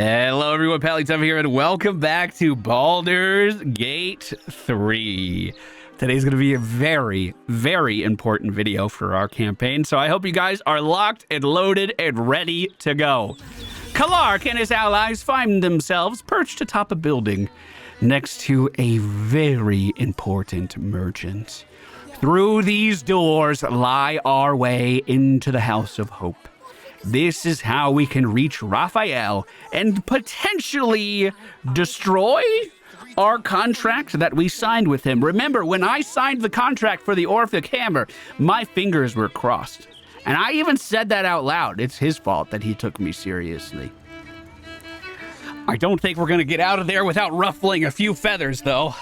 Hello everyone, MFPallytime here, and welcome back to Baldur's Gate 3. Today's going to be a very, very important video for our campaign, so I hope you guys are locked and loaded and ready to go. Clark and his allies find themselves perched atop a building next to a very important merchant. Through these doors lie our way into the House of Hope. This is how we can reach Raphael and potentially destroy our contract that we signed with him. Remember, when I signed the contract for the Orphic Hammer, my fingers were crossed. And I even said that out loud. It's his fault that he took me seriously. I don't think we're going to get out of there without ruffling a few feathers, though.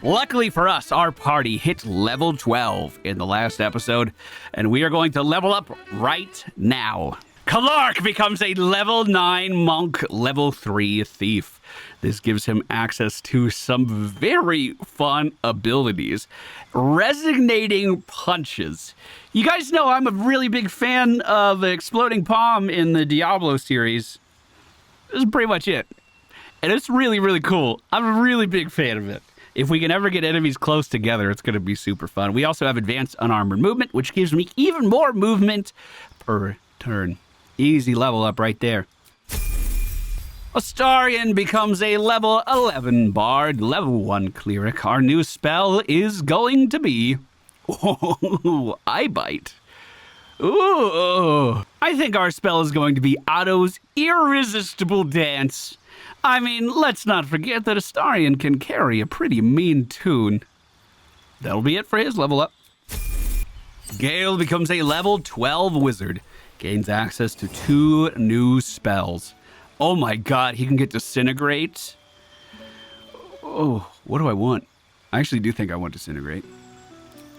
Luckily for us, our party hit level 12 in the last episode, and we are going to level up right now. Clark becomes a level 9 monk, level 3 thief. This gives him access to some very fun abilities. Resonating punches. You guys know I'm a really big fan of the Exploding Palm in the Diablo series. This is pretty much it. And it's really, really cool. I'm a really big fan of it. If we can ever get enemies close together, it's going to be super fun. We also have advanced unarmored movement, which gives me even more movement per turn. Easy level up right there. Astarion becomes a level 11 bard, level 1 cleric. Our new spell is going to be Eye Bite. Ooh. I think our spell is going to be Otto's irresistible dance. I mean, let's not forget that Astarion can carry a pretty mean tune. That'll be it for his level up. Gale becomes a level 12 wizard. Gains access to 2 new spells. Oh my god, he can get Disintegrate. Oh, what do I want? I actually do think I want Disintegrate.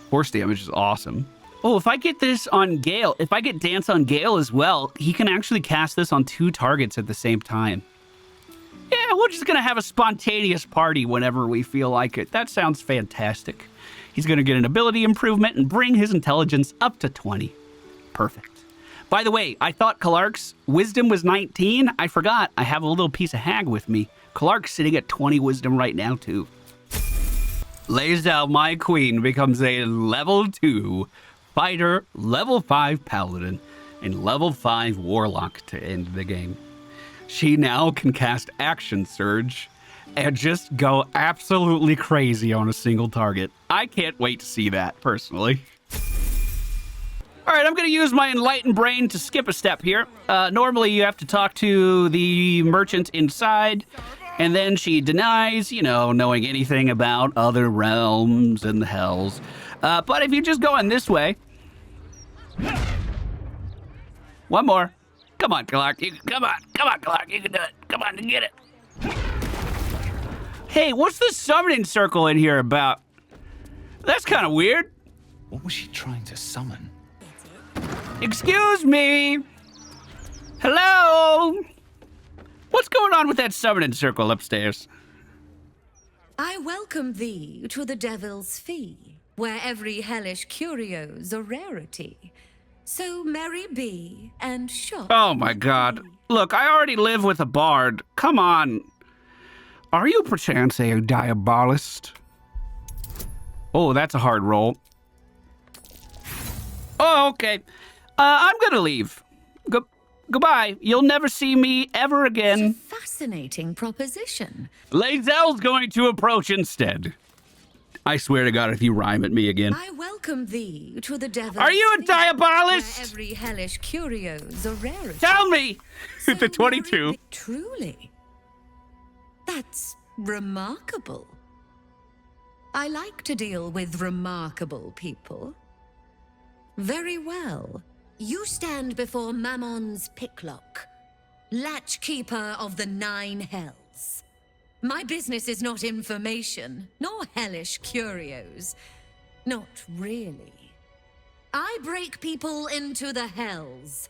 Force damage is awesome. Oh, if I get this on Gale, if I get Dance on Gale as well, he can actually cast this on 2 targets at the same time. Yeah, we're just going to have a spontaneous party whenever we feel like it. That sounds fantastic. He's going to get an ability improvement and bring his intelligence up to 20. Perfect. By the way, I thought Clark's wisdom was 19. I forgot. I have a little piece of hag with me. Clark's sitting at 20 wisdom right now, too. Lae'zel, my queen, becomes a level 2 fighter, level 5 paladin, and level 5 warlock to end the game. She now can cast Action Surge and just go absolutely crazy on a single target. I can't wait to see that, personally. All right, I'm going to use my enlightened brain to skip a step here. Normally, you have to talk to the merchant inside, and then she denies, knowing anything about other realms and the hells. But if you just go in this way... One more. Come on, Clark. Come on, Clark. You can do it. Come on, get it. Hey, what's the summoning circle in here about? That's kind of weird. What was she trying to summon? Excuse me. Hello. What's going on with that summoning circle upstairs? I welcome thee to the Devil's Fee, where every hellish curio's a rarity. So merry be and shop. Oh my god. Look, I already live with a bard. Come on. Are you perchance a diabolist? Oh, that's a hard roll. Oh, okay. I'm gonna leave. Goodbye. You'll never see me ever again. It's a fascinating proposition. Lae'zel's going to approach instead. I swear to God, if you rhyme at me again. I welcome thee to the Devil's Are you a Fee, diabolist? where every hellish curio's a rarity. Tell me! So The 22. merry- Truly. That's remarkable. I like to deal with remarkable people. Very well. You stand before Mammon's picklock, latchkeeper of the 9 hells. My business is not information, nor hellish curios. Not really. I break people into the hells.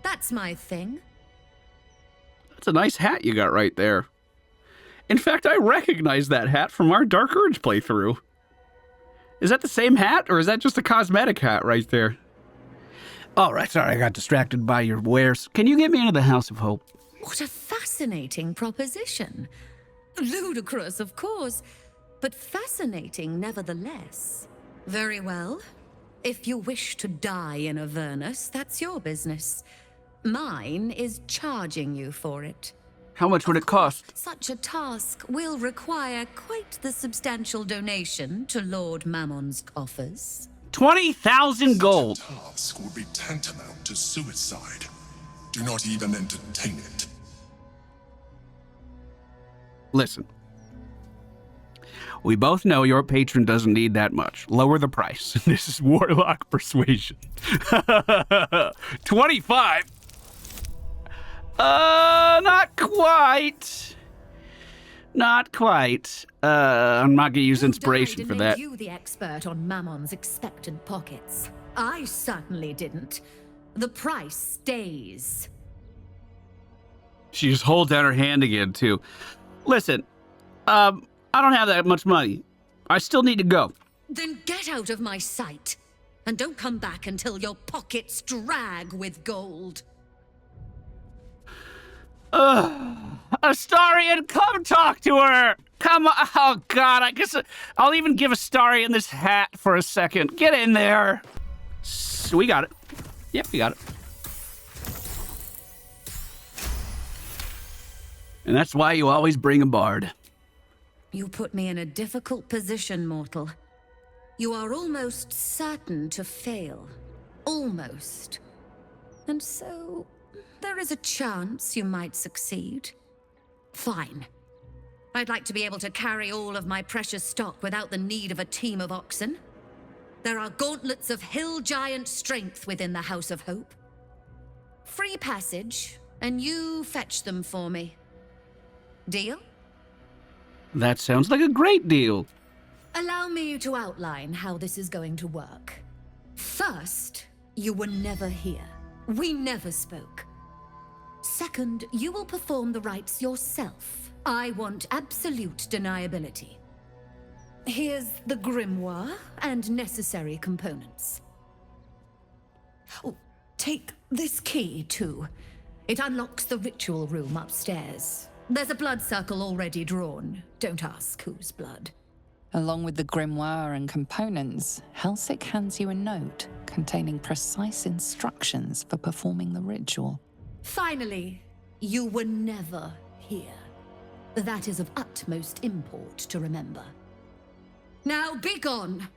That's my thing. That's a nice hat you got right there. In fact, I recognize that hat from our Dark Urge playthrough. Is that the same hat, or is that just a cosmetic hat right there? All right, sorry, I got distracted by your wares. Can you get me into the House of Hope? What a fascinating proposition. Ludicrous, of course, but fascinating nevertheless. Very well. If you wish to die in Avernus, that's your business. Mine is charging you for it. How much would it cost? Such a task will require quite the substantial donation to Lord Mammon's coffers. 20,000 gold. Such a task would be tantamount to suicide. Do not even entertain it. Listen. We both know your patron doesn't need that much. Lower the price. This is Warlock Persuasion. 25? Not quite. Not quite. I'm not gonna use inspiration for that. You the expert on Mammon's expectant pockets. I certainly didn't. The price stays. She just holds out her hand again, too. Listen, I don't have that much money. I still need to go. Then get out of my sight. And don't come back until your pockets drag with gold. Astarion, come talk to her. Come on. Oh, God, I guess I'll even give Astarion this hat for a second. Get in there. We got it. Yep, we got it. And that's why you always bring a bard. You put me in a difficult position, mortal. You are almost certain to fail. Almost. And so, there is a chance you might succeed. Fine. I'd like to be able to carry all of my precious stock without the need of a team of oxen. There are gauntlets of hill giant strength within the House of Hope. Free passage, and you fetch them for me. Deal? That sounds like a great deal. Allow me to outline how this is going to work. First, you were never here. We never spoke. Second, you will perform the rites yourself. I want absolute deniability. Here's the grimoire and necessary components. Oh, take this key, too. It unlocks the ritual room upstairs. There's a blood circle already drawn. Don't ask whose blood. Along with the grimoire and components, Helsik hands you a note containing precise instructions for performing the ritual. Finally, you were never here. That is of utmost import to remember. Now be gone!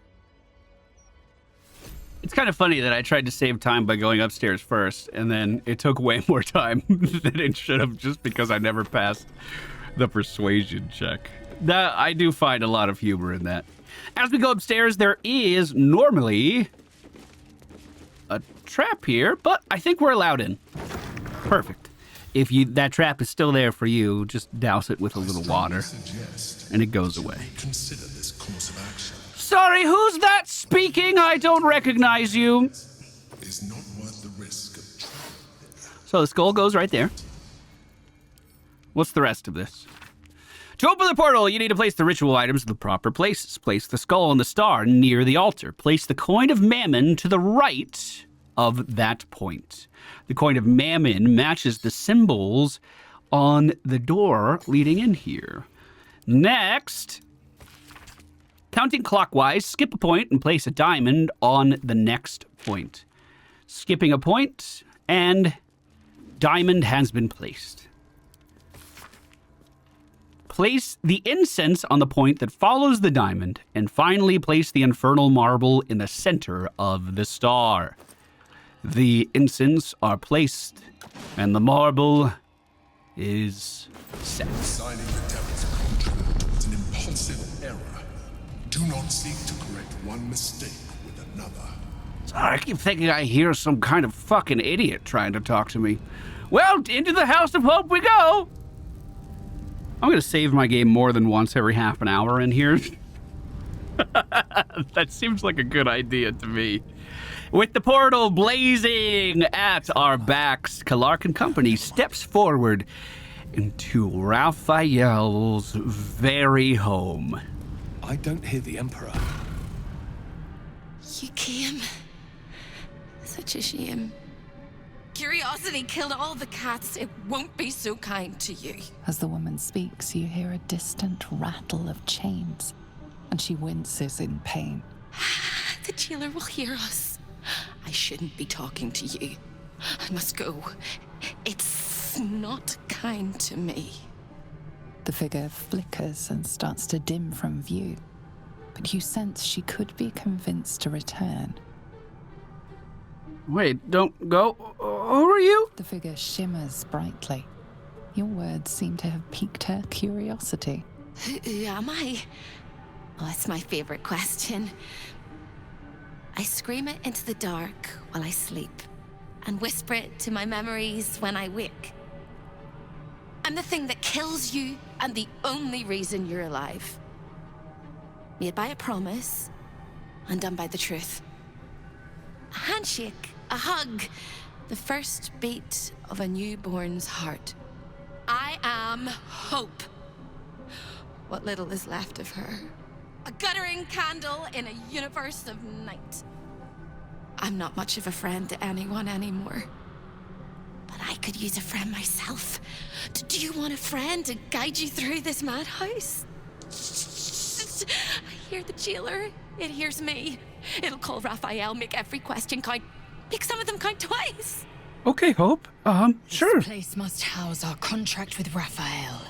It's kind of funny that I tried to save time by going upstairs first, and then it took way more time than it should have just because I never passed the persuasion check. That, I do find a lot of humor in that. As we go upstairs, there is normally a trap here, but I think we're allowed in. Perfect. If that trap is still there for you, just douse it with a little water, and it goes away. Consider this course of action. Sorry, who's that speaking? I don't recognize you. Is not worth the risk of travel. So the skull goes right there. What's the rest of this? To open the portal, you need to place the ritual items in the proper places. Place the skull and the star near the altar. Place the coin of mammon to the right of that point. The coin of mammon matches the symbols on the door leading in here. Next, counting clockwise, skip a point and place a diamond on the next point. Skipping a point, and diamond has been placed. Place the incense on the point that follows the diamond, and finally place the infernal marble in the center of the star. The incense are placed, and the marble is set. Signing the devil's contract was an impulsive error. Do not seek to correct one mistake with another. Sorry, I keep thinking I hear some kind of fucking idiot trying to talk to me. Well, into the House of Hope we go! I'm gonna save my game more than once every half an hour in here. That seems like a good idea to me. With the portal blazing at our backs, Kalark and company steps forward into Raphael's very home. I don't hear the Emperor. You came. Such a shame. curiosity killed all the cats, it won't be so kind to you. As the woman speaks, you hear a distant rattle of chains, and she winces in pain. The jailer will hear us. I shouldn't be talking to you. I must go. It's not kind to me. The figure flickers and starts to dim from view, but you sense she could be convinced to return. Wait, don't go. Who are you? The figure shimmers brightly. Your words seem to have piqued her curiosity. Who am I? Oh, it's my favorite question. I scream it into the dark while I sleep, and whisper it to my memories when I wake. I'm the thing that kills you, and the only reason you're alive. Made by a promise, undone by the truth. A handshake, a hug, the first beat of a newborn's heart. I am hope. What little is left of her. A guttering candle in a universe of night. I'm not much of a friend to anyone anymore. But I could use a friend myself. Do you want a friend to guide you through this madhouse? I hear the jailer. It hears me. It'll call Raphael, make every question count. Make some of them count twice. Okay, Hope. Sure. This place must house our contract with Raphael.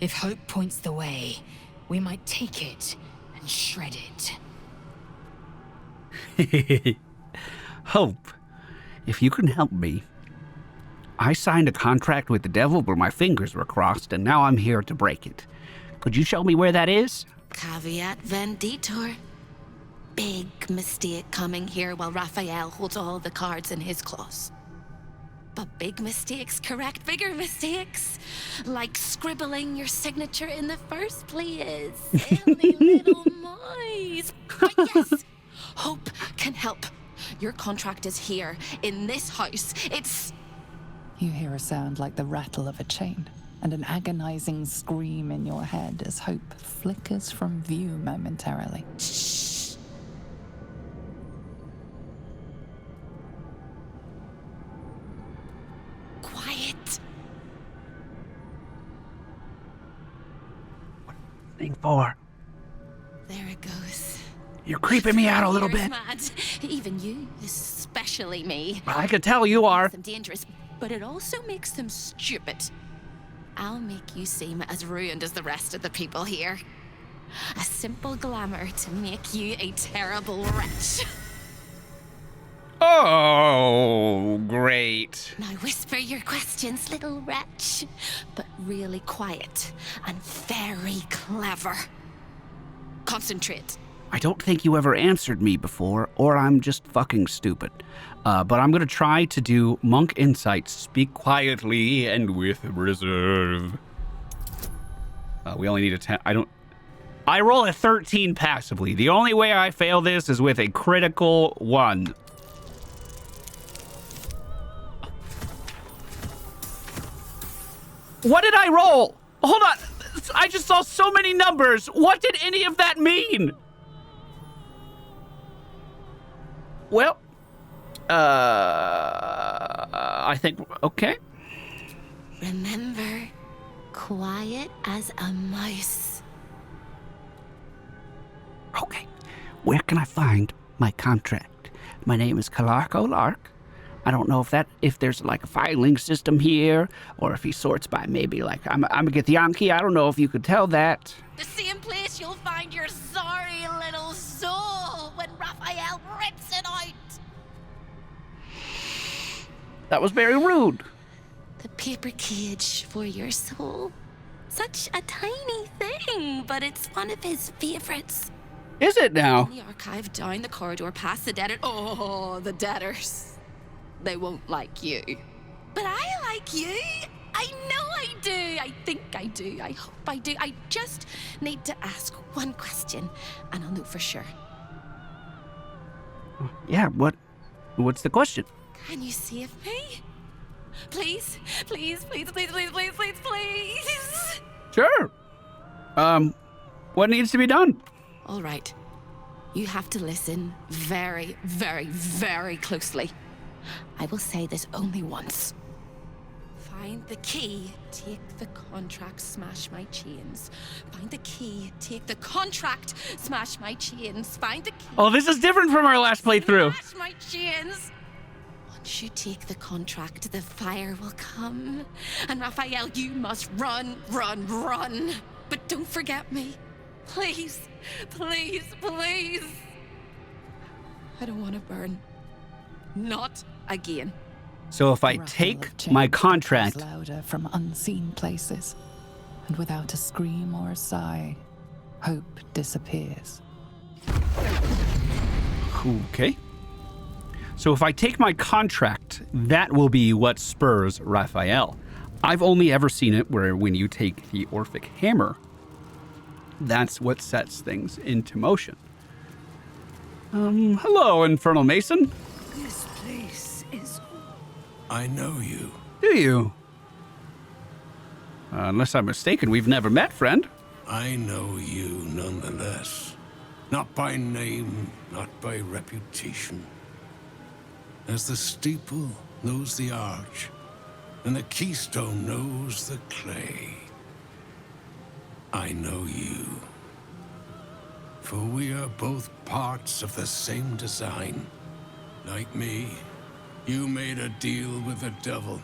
If Hope points the way, we might take it and shred it. Hope, if you can help me. I signed a contract with the devil where my fingers were crossed, and now I'm here to break it. Could you show me where that is? Caveat venditor. Big mistake coming here while Raphael holds all the cards in his claws. But big mistakes correct bigger mistakes. Like scribbling your signature in the first place. Silly little mice. But yes, Hope can help. Your contract is here, in this house. It's... You hear a sound like the rattle of a chain, and an agonizing scream in your head as Hope flickers from view momentarily. Shh. Quiet. Thing for. There it goes. You're creeping me out a little Here's bit. Mad. Even you, especially me. I can tell you are. Makes them dangerous, but it also makes them stupid. I'll make you seem as ruined as the rest of the people here. A simple glamour to make you a terrible wretch. Oh, great. Now whisper your questions, little wretch, but really quiet and very clever. Concentrate. I don't think you ever answered me before, or I'm just fucking stupid. But I'm gonna try to do Monk Insights. Speak quietly and with reserve. We only need a 10. I roll a 13 passively. The only way I fail this is with a critical 1. What did I roll? Hold on. I just saw so many numbers. What did any of that mean? Well, I think, okay. Remember, quiet as a mouse. Okay, where can I find my contract? My name is Kalarko Lark. I don't know if there's like a filing system here, or if he sorts by maybe like, I'm a Githyanki. I don't know if you could tell that. The same place you'll find your sorry little soul when Raphael rips it out. That was very rude. The paper cage for your soul. Such a tiny thing, but it's one of his favorites. Is it now? In the archive, down the corridor, past the debtor. Oh, the debtors. They won't like you. But I like you. I know I do. I think I do. I hope I do. I just need to ask one question, and I'll know for sure. Yeah, what's the question? Can you save me? Please? Please, please, please, please, please, please, please. Sure. What needs to be done? All right. You have to listen very, very, very closely. I will say this only once. Find the key, take the contract, smash my chains. Find the key, take the contract, smash my chains. Find the key. Oh, this is different from our last playthrough. Smash my chains. Once you take the contract, the fire will come. And Raphael, you must run, run, run. But don't forget me. Please, please, please. I don't want to burn. Not again. So if I The take rattle of my chains contract, echoes louder from unseen places, and without a scream or a sigh, hope disappears. okay. So if I take my contract, that will be what spurs Raphael. I've only ever seen it where when you take the Orphic Hammer, that's what sets things into motion. Hello, Infernal Mason. This place is... I know you. Do you? Unless I'm mistaken, we've never met, friend. I know you nonetheless. Not by name, not by reputation. As the steeple knows the arch, and the keystone knows the clay. I know you. For we are both parts of the same design. Like me, you made a deal with the devil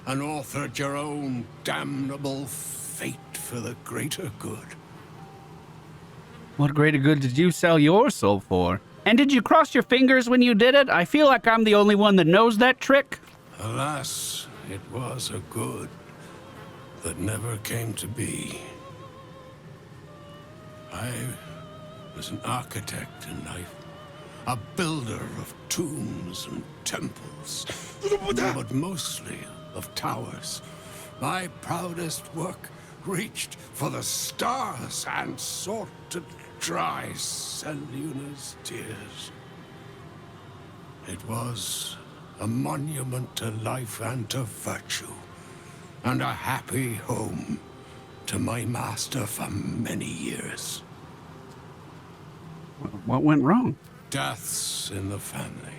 and authored your own damnable fate for the greater good. What greater good did you sell your soul for? And did you cross your fingers when you did it? I feel like I'm the only one that knows that trick. Alas, it was a good that never came to be. I was an architect in life, a builder of tombs and temples, but mostly of towers. My proudest work reached for the stars and sought to dry Seluna's tears. It was a monument to life and to virtue, and a happy home to my master for many years. What went wrong? Deaths in the family.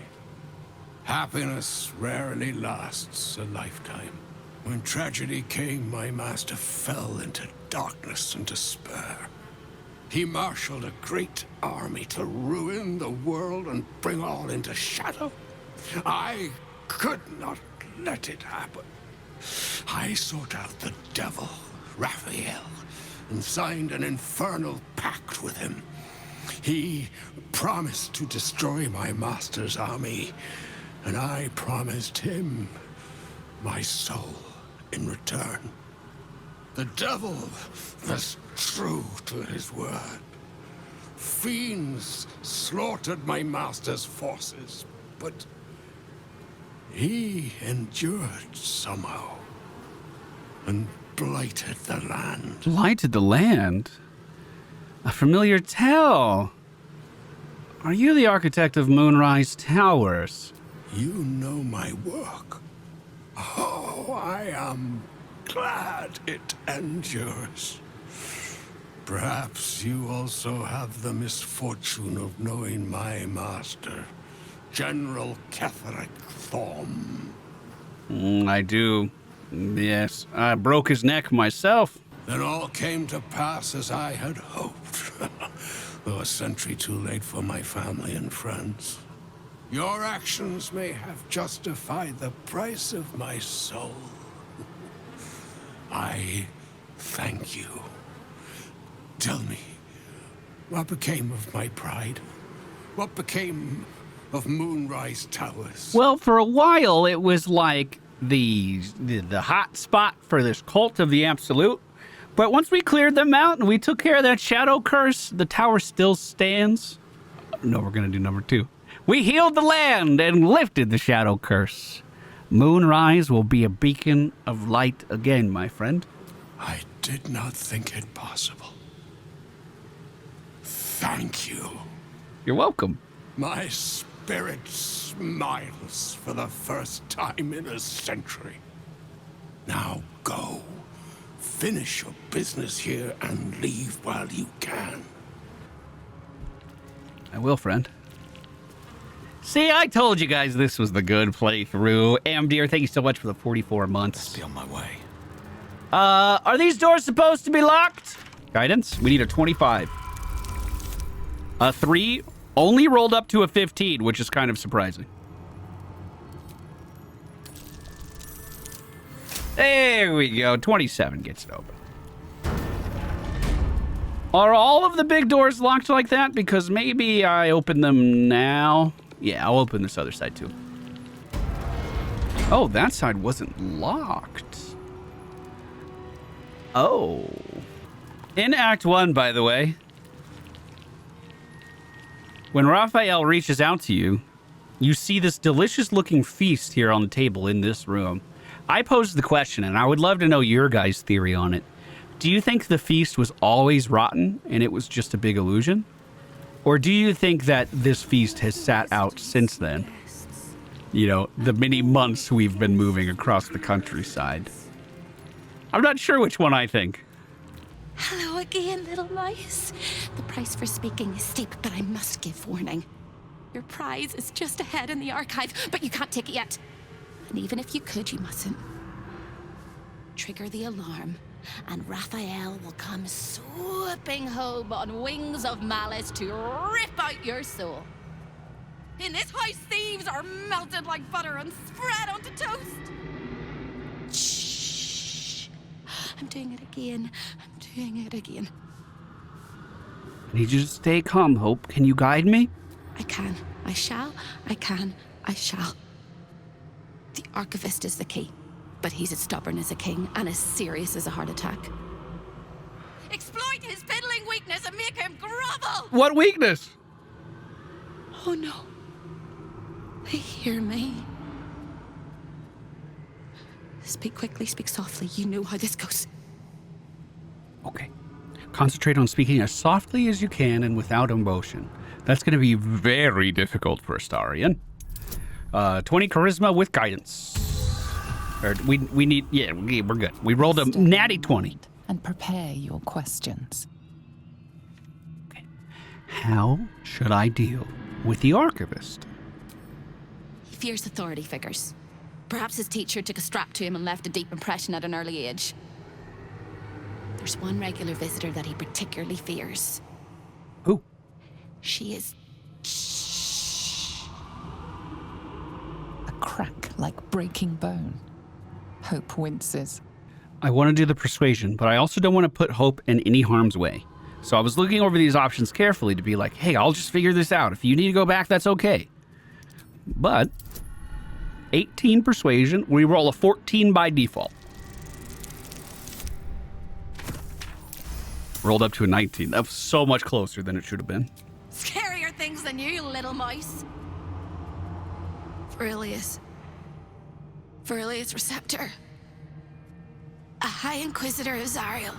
Happiness rarely lasts a lifetime. When tragedy came, my master fell into darkness and despair. He marshaled a great army to ruin the world and bring all into shadow. I could not let it happen. I sought out the devil, Raphael, and signed an infernal pact with him. He promised to destroy my master's army, and I promised him my soul in return. The devil was true to his word. Fiends slaughtered my master's forces, but he endured somehow and blighted the land. Blighted the land? A familiar tale. Are you the architect of Moonrise Towers? You know my work. Oh, I am glad it endures. Perhaps you also have the misfortune of knowing my master, General Ketheric Thorm. I do. Yes, I broke his neck myself. Then all came to pass as I had hoped, though a century too late for my family and friends. Your actions may have justified the price of my soul. I thank you. Tell me, what became of my pride? What became of Moonrise Towers? Well, for a while, it was like the hot spot for this cult of the Absolute. But once we cleared them out and we took care of that shadow curse, the tower still stands. No, we're going to do number 2. We healed the land and lifted the shadow curse. Moonrise will be a beacon of light again, my friend. I did not think it possible. Thank you. You're welcome. My spirit smiles for the first time in a century. Now go. Finish your business here and leave while you can. I will, friend. See, I told you guys this was the good playthrough. Dear, thank you so much for the 44 months. Let's be on my way. Are these doors supposed to be locked? Guidance? We need a 25. A 3 only rolled up to a 15, which is kind of surprising. There we go. 27 gets it open. Are all of the big doors locked like that? Because maybe I open them now. Yeah, I'll open this other side too. Oh, that side wasn't locked. Oh. In Act 1, by the way, when Raphael reaches out to you, you see this delicious-looking feast here on the table in this room. I posed the question, and I would love to know your guys' theory on it. Do you think the feast was always rotten and it was just a big illusion? Or do you think that this feast has sat out since then? You know, the many months we've been moving across the countryside. I'm not sure which one I think. Hello again, little mice. The price for speaking is steep, but I must give warning. Your prize is just ahead in the archive, but you can't take it yet. And even if you could, you mustn't. Trigger the alarm, and Raphael will come swooping home on wings of malice to rip out your soul. In this house, thieves are melted like butter and spread onto toast. Shh. I'm doing it again. I'm doing it again. I need you to stay calm, Hope. Can you guide me? I can. I shall. I can. I shall. The archivist is the key. But he's as stubborn as a king and as serious as a heart attack. Exploit his piddling weakness and make him grovel! What weakness? Oh no. They hear me. Speak quickly, speak softly. You know how this goes. Okay. Concentrate on speaking as softly as you can and without emotion. That's going to be very difficult for Astarion. 20 charisma with guidance. Or we need, yeah, we're good. We rolled a natty 20. And prepare your questions. Okay. How should I deal with the archivist? He fears authority figures. Perhaps his teacher took a strap to him and left a deep impression at an early age. There's one regular visitor that he particularly fears. Who? She is... A crack like breaking bone. Hope winces. I want to do the persuasion, but I also don't want to put Hope in any harm's way. So I was looking over these options carefully to be like, hey, I'll just figure this out. If you need to go back, that's okay. But 18 persuasion, we roll a 14 by default. Rolled up to a 19. That was so much closer than it should have been. Scarier things than you, little mouse. Verilius Receptor. A High Inquisitor of Zariel.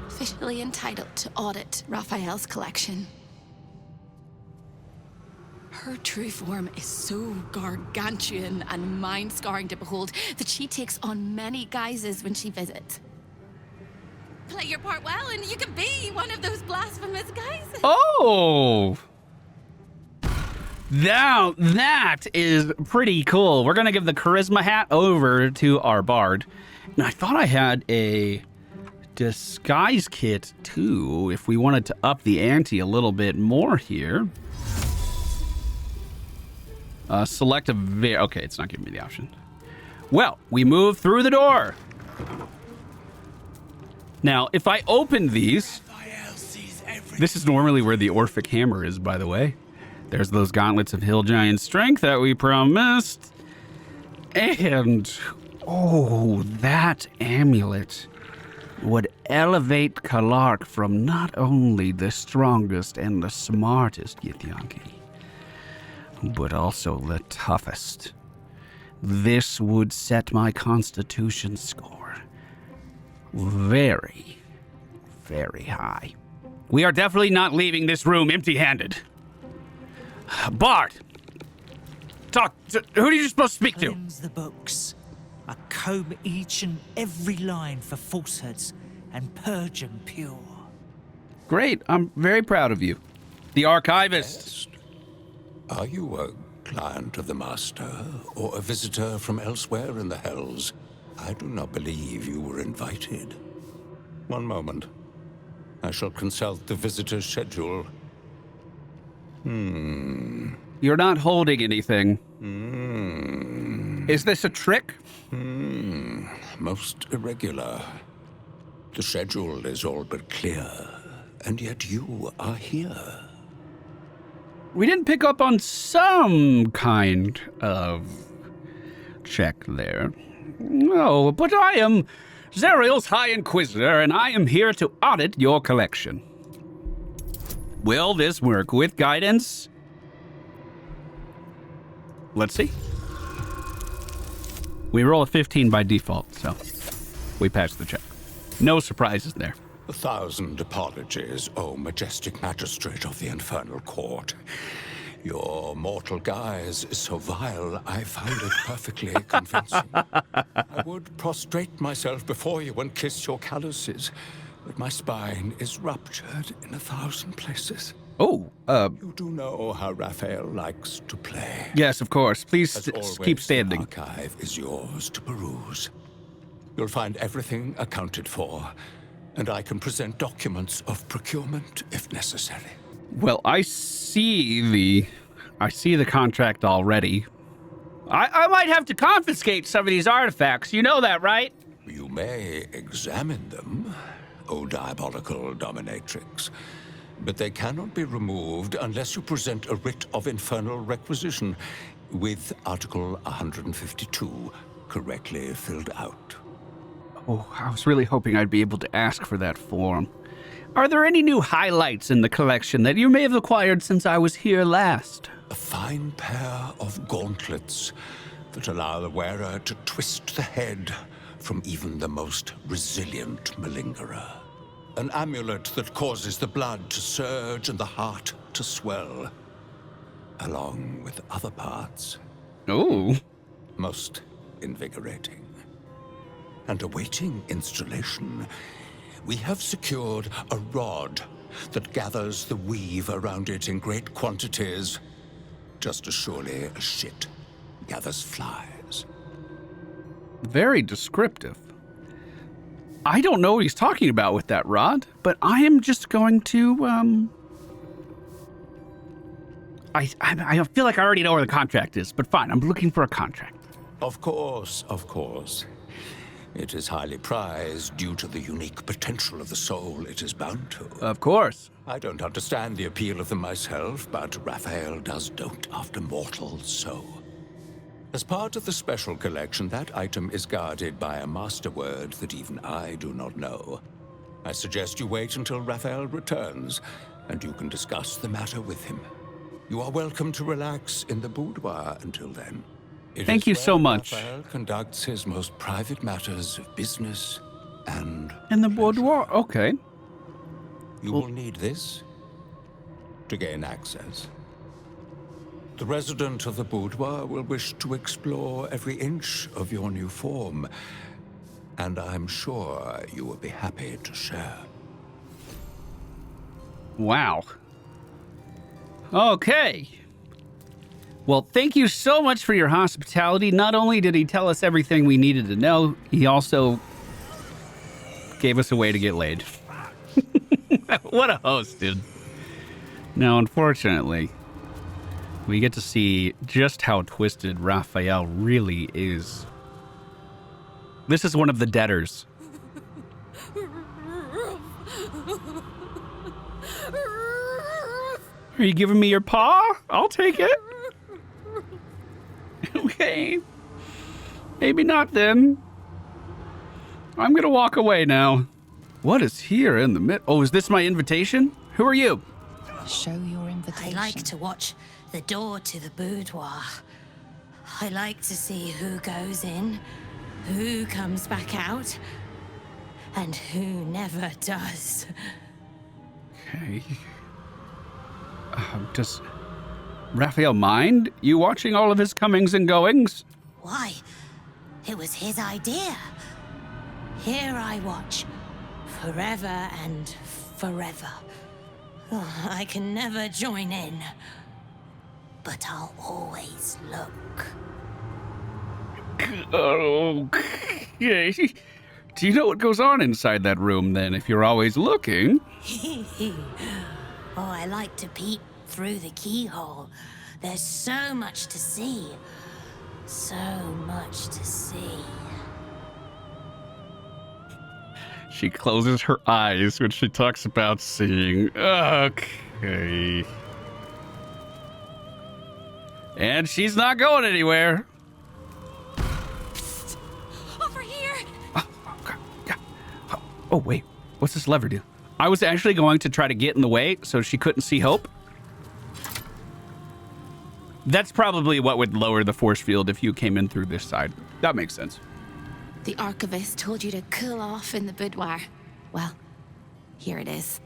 Officially entitled to audit Raphael's collection. Her true form is so gargantuan and mind-scarring to behold that she takes on many guises when she visits. Play your part well and you can be one of those blasphemous guises. Oh! Now, that is pretty cool. We're going to give the charisma hat over to our bard. Now, I thought I had a disguise kit, too, if we wanted to up the ante a little bit more here. Select a... Okay, it's not giving me the option. Well, we move through the door. Now, if I open these... This is normally where the Orphic Hammer is, by the way. There's those gauntlets of hill giant strength that we promised. And, oh, that amulet would elevate Kalark from not only the strongest and the smartest Githyanki, but also the toughest. This would set my constitution score very, very high. We are definitely not leaving this room empty-handed. Bard! Talk to, who are you supposed to speak to? Cleanse the books. I comb each and every line for falsehoods and purge them pure. Great, I'm very proud of you. The archivist. Are you a client of the Master, or a visitor from elsewhere in the Hells? I do not believe you were invited. One moment. I shall consult the visitor's schedule. You're not holding anything. Is this a trick? Most irregular. The schedule is all but clear, and yet you are here. We didn't pick up on some kind of check there. No, but I am Zariel's High Inquisitor, and I am here to audit your collection. Will this work with guidance? Let's see. We roll a 15 by default, so we pass the check. No surprises there. 1,000 apologies, O majestic magistrate of the Infernal Court. Your mortal guise is so vile, I find it perfectly convincing. I would prostrate myself before you and kiss your calluses, but my spine is ruptured in 1,000 places. Oh, You do know how Raphael likes to play. yes, of course. Please As always, keep standing. The archive is yours to peruse. You'll find everything accounted for, and I can present documents of procurement if necessary. Well, I see the contract already. I might have to confiscate some of these artifacts. You know that, right? You may examine them, O diabolical dominatrix, but they cannot be removed unless you present a writ of infernal requisition with Article 152 correctly filled out. Oh, I was really hoping I'd be able to ask for that form. Are there any new highlights in the collection that you may have acquired since I was here last? A fine pair of gauntlets that allow the wearer to twist the head from even the most resilient malingerer. An amulet that causes the blood to surge and the heart to swell, along with other parts. Oh. Most invigorating. And awaiting installation, we have secured a rod that gathers the weave around it in great quantities, just as surely as shit gathers flies. Very descriptive. I don't know what he's talking about with that rod, but I am just going to, I feel like I already know where the contract is, but fine, I'm looking for a contract. Of course, of course. It is highly prized due to the unique potential of the soul it is bound to. Of course. I don't understand the appeal of them myself, but Raphael does dote after mortals so. As part of the special collection, that item is guarded by a master word that even I do not know. I suggest you wait until Raphael returns, and you can discuss the matter with him. You are welcome to relax in the boudoir until then. Thank you so much. Raphael conducts his most private matters of business and In the pleasure. boudoir? Okay. You will need this to gain access. The resident of the boudoir will wish to explore every inch of your new form, and I'm sure you will be happy to share. Wow. Okay. Well, thank you so much for your hospitality. Not only did he tell us everything we needed to know, he also gave us a way to get laid. What a host, dude. Now, unfortunately, we get to see just how twisted Raphael really is. This is one of the debtors. Are you giving me your paw? I'll take it. Okay. Maybe not then. I'm gonna walk away now. What is here in the mid? Oh, is this my invitation? Who are you? Show your I invitation. like to watch the door to the boudoir. I like to see who goes in, who comes back out, and who never does. Okay. Does Raphael mind you watching all of his comings and goings? Why? It was his idea. Here I watch, forever and forever. Oh, I can never join in. but I'll always look. Okay. Do you know what goes on inside that room, then, if you're always looking? Oh, I like to peep through the keyhole. There's so much to see. So much to see. She closes her eyes when she talks about seeing. Okay. And she's not going anywhere. Psst. Over here! Oh, wait. What's this lever do? I was actually going to try to get in the way so she couldn't see Hope. That's probably what would lower the force field if you came in through this side. That makes sense. The archivist told you to cool off in the boudoir. Well, here it is.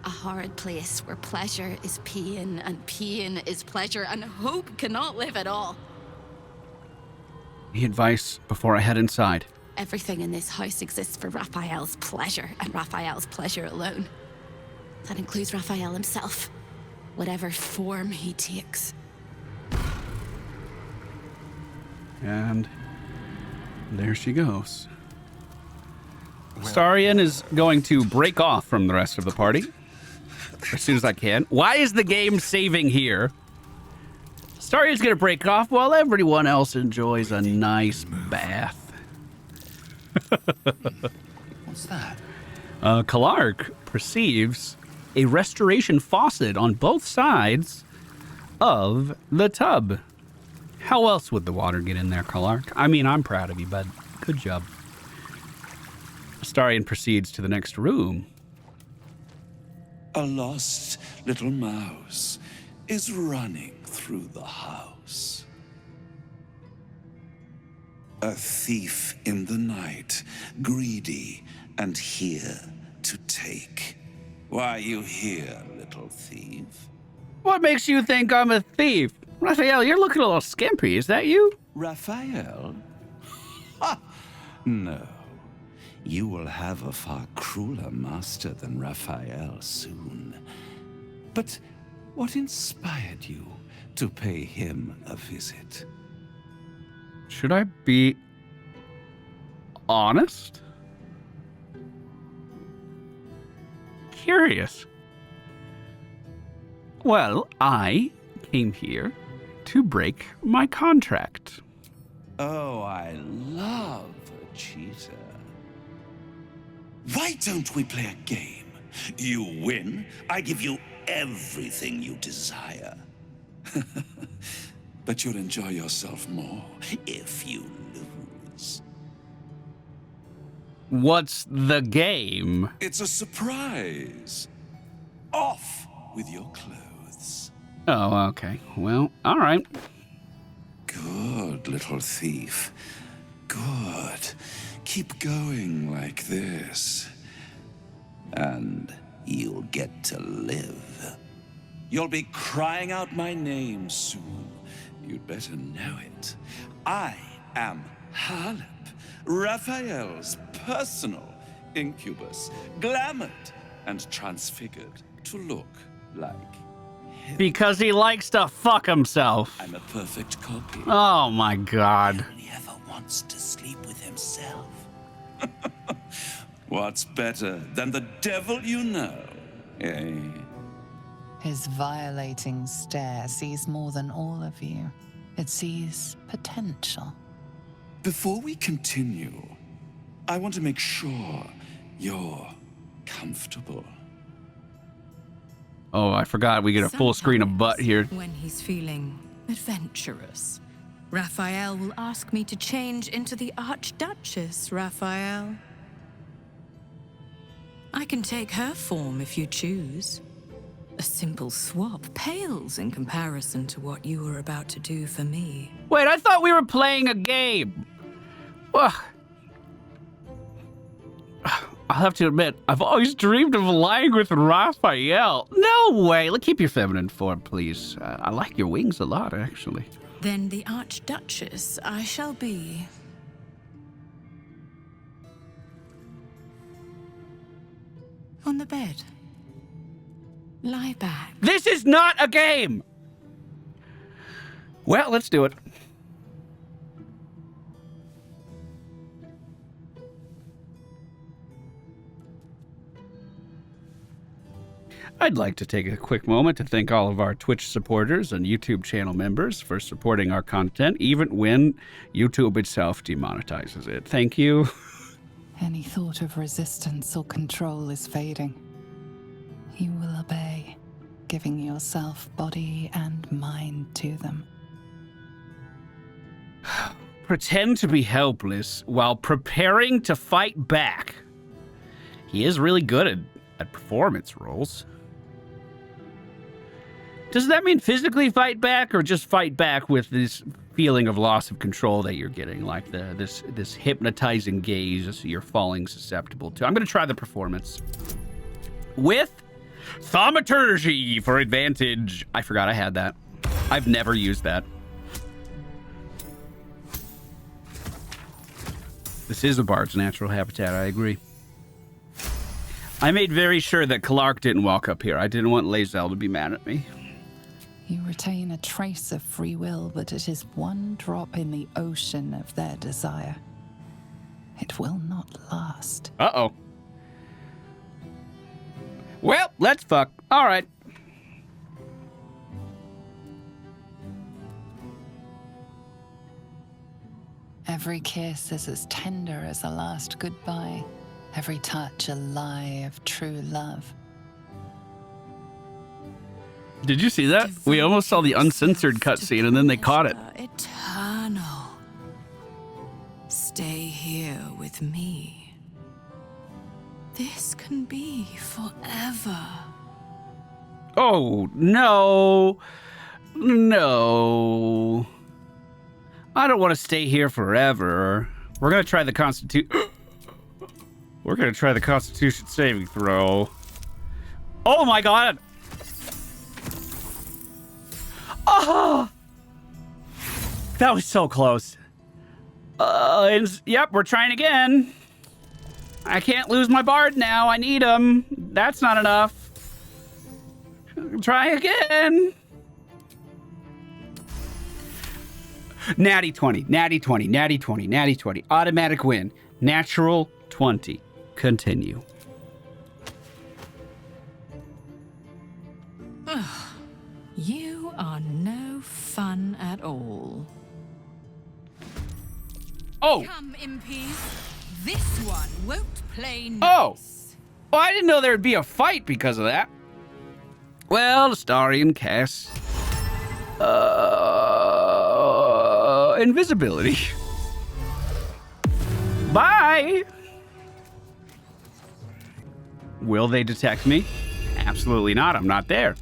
A horrid place where pleasure is pain and pain is pleasure and hope cannot live at all. Any advice before I head inside? Everything in this house exists for Raphael's pleasure and Raphael's pleasure alone. That includes Raphael himself, whatever form he takes. And there she goes. Astarion is going to break off from the rest of the party as soon as I can. Why is the game saving here? Astarion's going to break off while everyone else enjoys a nice bath. What's that? Kalark perceives a restoration faucet on both sides of the tub. How else would the water get in there, Kalark? I mean, I'm proud of you, bud. Good job. Astarion proceeds to the next room. A lost little mouse is running through the house. A thief in the night, greedy and here to take. Why are you here, little thief? What makes you think I'm a thief? Raphael, you're looking a little skimpy. Is that you? Raphael? Ha! No. You will have a far crueler master than Raphael soon. But what inspired you to pay him a visit? Should I be honest? Curious. Well, I came here to break my contract. Oh, I love a cheater. Why don't we play a game? You win, I give you everything you desire. But you'll enjoy yourself more if you lose. What's the game? It's a surprise. Off with your clothes. Oh, okay. Well, all right. Good, little thief. Good. Keep going like this. And you'll get to live. You'll be crying out my name soon. You'd better know it. I am Halep, Raphael's personal incubus, glamored and transfigured to look like him. Because he likes to fuck himself. I'm a perfect copy. Oh my god. He only ever wants to sleep with himself. What's better than the devil you know, eh? His violating stare sees more than all of you. It sees potential. Before we continue, I want to make sure you're comfortable. Oh, I forgot we get a full screen of butt here. When he's feeling adventurous, Raphael will ask me to change into the Archduchess, Raphael. I can take her form if you choose. A simple swap pales in comparison to what you were about to do for me. Wait, I thought we were playing a game. Well, I'll have to admit, I've always dreamed of lying with Raphael. No way. Let's keep your feminine form, please. I like your wings a lot, actually. Then the Archduchess I shall be. On the bed. Lie back. This is not a game. Well, let's do it. I'd like to take a quick moment to thank all of our Twitch supporters and YouTube channel members for supporting our content, even when YouTube itself demonetizes it. Thank you. Any thought of resistance or control is fading. You will obey, giving yourself body and mind to them. Pretend to be helpless while preparing to fight back. He is really good at performance roles. Does that mean physically fight back, or just fight back with this feeling of loss of control that you're getting, like this hypnotizing gaze you're falling susceptible to? I'm going to try the performance with thaumaturgy for advantage. I forgot I had that. I've never used that. This is a bard's natural habitat, I agree. I made very sure that Clark didn't walk up here. I didn't want Lae'zel to be mad at me. You retain a trace of free will, but it is one drop in the ocean of their desire. It will not last. Uh-oh. Well, let's fuck. All right. Every kiss is as tender as a last goodbye. Every touch a lie of true love. Did you see that? We almost saw the uncensored cutscene and then they caught it. Eternal. Stay here with me. This can be forever. Oh, no. No. I don't want to stay here forever. We're going to try the We're going to try the Constitution saving throw. Oh my god! Oh! That was so close. Yep, we're trying again. I can't lose my bard now. I need him. That's not enough. Try again. Natty 20, natty 20, natty 20, natty 20. Automatic win. Natural 20. Continue. You are no fun at all. Oh! Come in peace. This one won't play nice. Oh! Well, I didn't know there would be a fight because of that. Well, Astarion casts invisibility. Bye! Will they detect me? Absolutely not. I'm not there.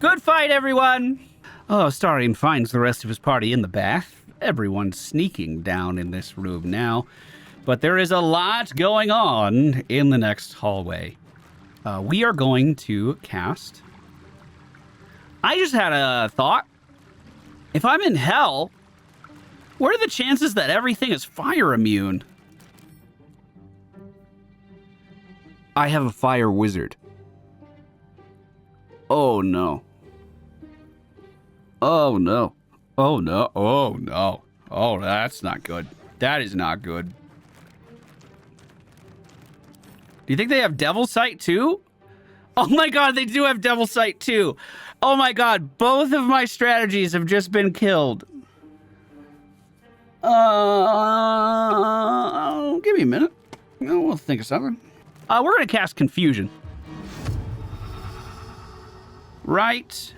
Good fight, everyone! Oh, Astarion finds the rest of his party in the bath. Everyone's sneaking down in this room now. But there is a lot going on in the next hallway. We are going to cast... I just had a thought. If I'm in hell, what are the chances that everything is fire immune? I have a fire wizard. Oh no. Oh no. Oh no. Oh no. Oh, that's not good. That is not good. Do you think they have Devil Sight too? Oh my god, they do have Devil Sight too. Oh my god, both of my strategies have just been killed. Give me a minute. We'll think of something. We're gonna cast Confusion. Right.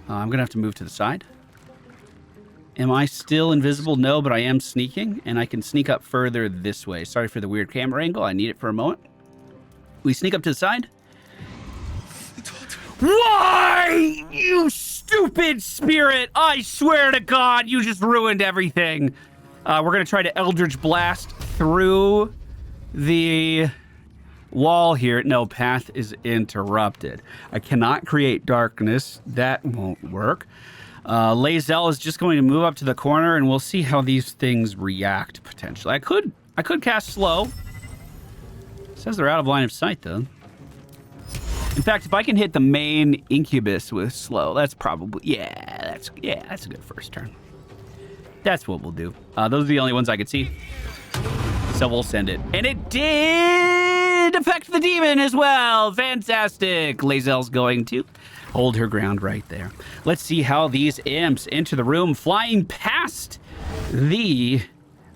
I'm gonna have to move to the side. Am I still invisible? No, but I am sneaking, and I can sneak up further this way. Sorry for the weird camera angle. I need it for a moment. We sneak up to the side. Why? You stupid spirit! I swear to God, you just ruined everything. We're gonna try to Eldritch Blast through the wall here. No, path is interrupted. I cannot create darkness. That won't work. Lae'zel is just going to move up to the corner, and we'll see how these things react potentially. I could cast slow. It says they're out of line of sight though. In fact, if I can hit the main incubus with slow, that's probably, that's a good first turn. That's what we'll do. Those are the only ones I could see. So we'll send it. And it did affect the demon as well. Fantastic. Lae'zel's going to hold her ground right there. Let's see how these imps enter the room, flying past the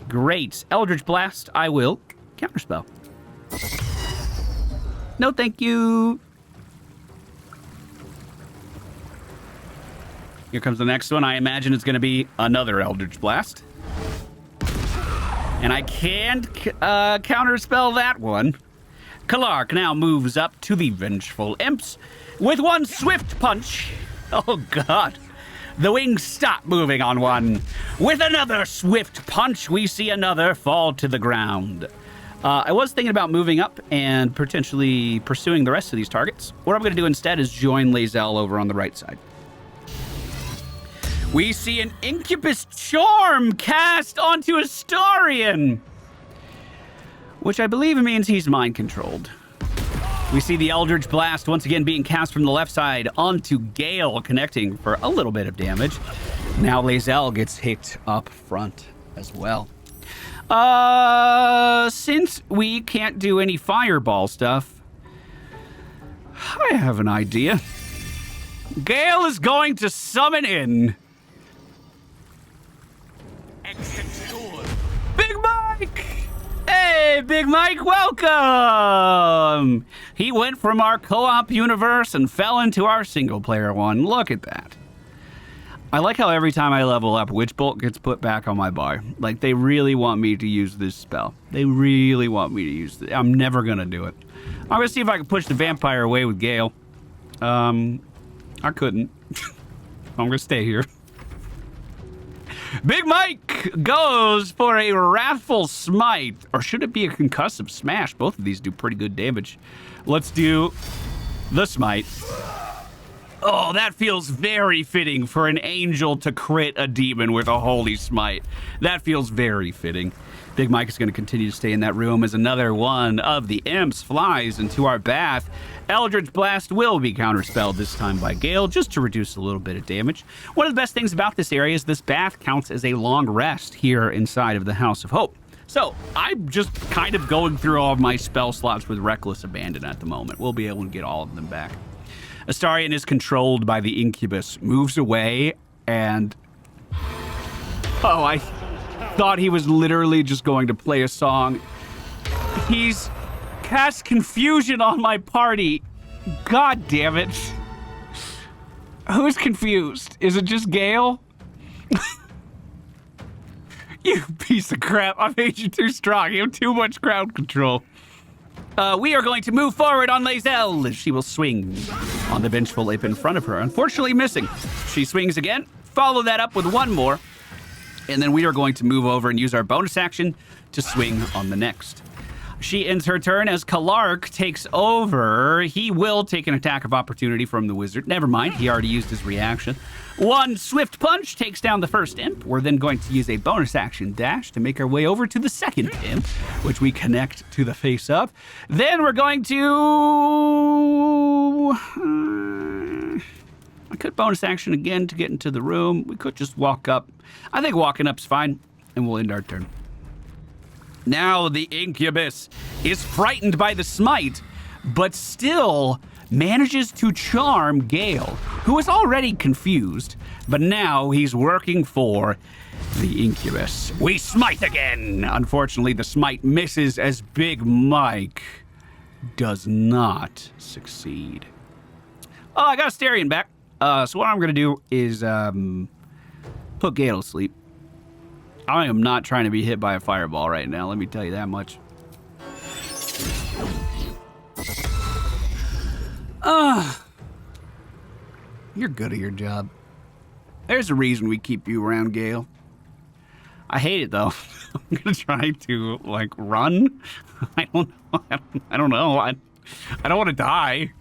great Eldritch Blast. I will counterspell. No, thank you. Here comes the next one. I imagine it's going to be another Eldritch Blast. And I can't counterspell that one. Kalark now moves up to the Vengeful Imps with one swift punch. Oh, God. The wings stop moving on one. With another swift punch, we see another fall to the ground. I was thinking about moving up and potentially pursuing the rest of these targets. What I'm going to do instead is join Lae'zel over on the right side. We see an incubus charm cast onto Astarion, which I believe means he's mind-controlled. We see the Eldritch Blast once again being cast from the left side onto Gale, connecting for a little bit of damage. Now Lae'zel gets hit up front as well. Since we can't do any fireball stuff, I have an idea. Gale is going to summon in Big Mike! Hey, Big Mike, welcome! He went from our co-op universe and fell into our single-player one. Look at that. I like how every time I level up, Witch Bolt gets put back on my bar. Like, they really want me to use this spell. They really want me to use it. I'm never gonna do it. I'm gonna see if I can push the vampire away with Gale. I couldn't. I'm gonna stay here. Big Mike goes for a Wrathful Smite. Or should it be a Concussive Smash? Both of these do pretty good damage. Let's do the Smite. Oh, that feels very fitting for an angel to crit a demon with a Holy Smite. That feels very fitting. Big Mike is going to continue to stay in that room as another one of the imps flies into our bath. Eldritch Blast will be counterspelled this time by Gale, just to reduce a little bit of damage. One of the best things about this area is this bath counts as a long rest here inside of the House of Hope. So I'm just kind of going through all of my spell slots with Reckless Abandon at the moment. We'll be able to get all of them back. Astarion is controlled by the incubus, moves away, and... Oh, I thought he was literally just going to play a song. He's cast confusion on my party. God damn it. Who's confused? Is it just Gale? You piece of crap. I made you too strong. You have too much crowd control. We are going to move forward on Lae'zel. She will swing on the vengeful imp in front of her. Unfortunately missing. She swings again. Follow that up with one more. And then we are going to move over and use our bonus action to swing on the next. She ends her turn as Kalark takes over. He will take an attack of opportunity from the wizard. Never mind, he already used his reaction. One swift punch takes down the first imp. We're then going to use a bonus action dash to make our way over to the second imp, which we connect to the face of. Then we're going to... I could bonus action again to get into the room. We could just walk up. I think walking up's fine, and we'll end our turn. Now the incubus is frightened by the smite, but still manages to charm Gale, who is already confused, but now he's working for the incubus. We smite again! Unfortunately, the smite misses as Big Mike does not succeed. Oh, I got Astarion back. So what I'm going to do is put Gale to sleep. I am not trying to be hit by a fireball right now, let me tell you that much. You're good at your job. There's a reason we keep you around, Gale. I hate it, though. I'm going to try to, like, run. I don't know. I don't want to die.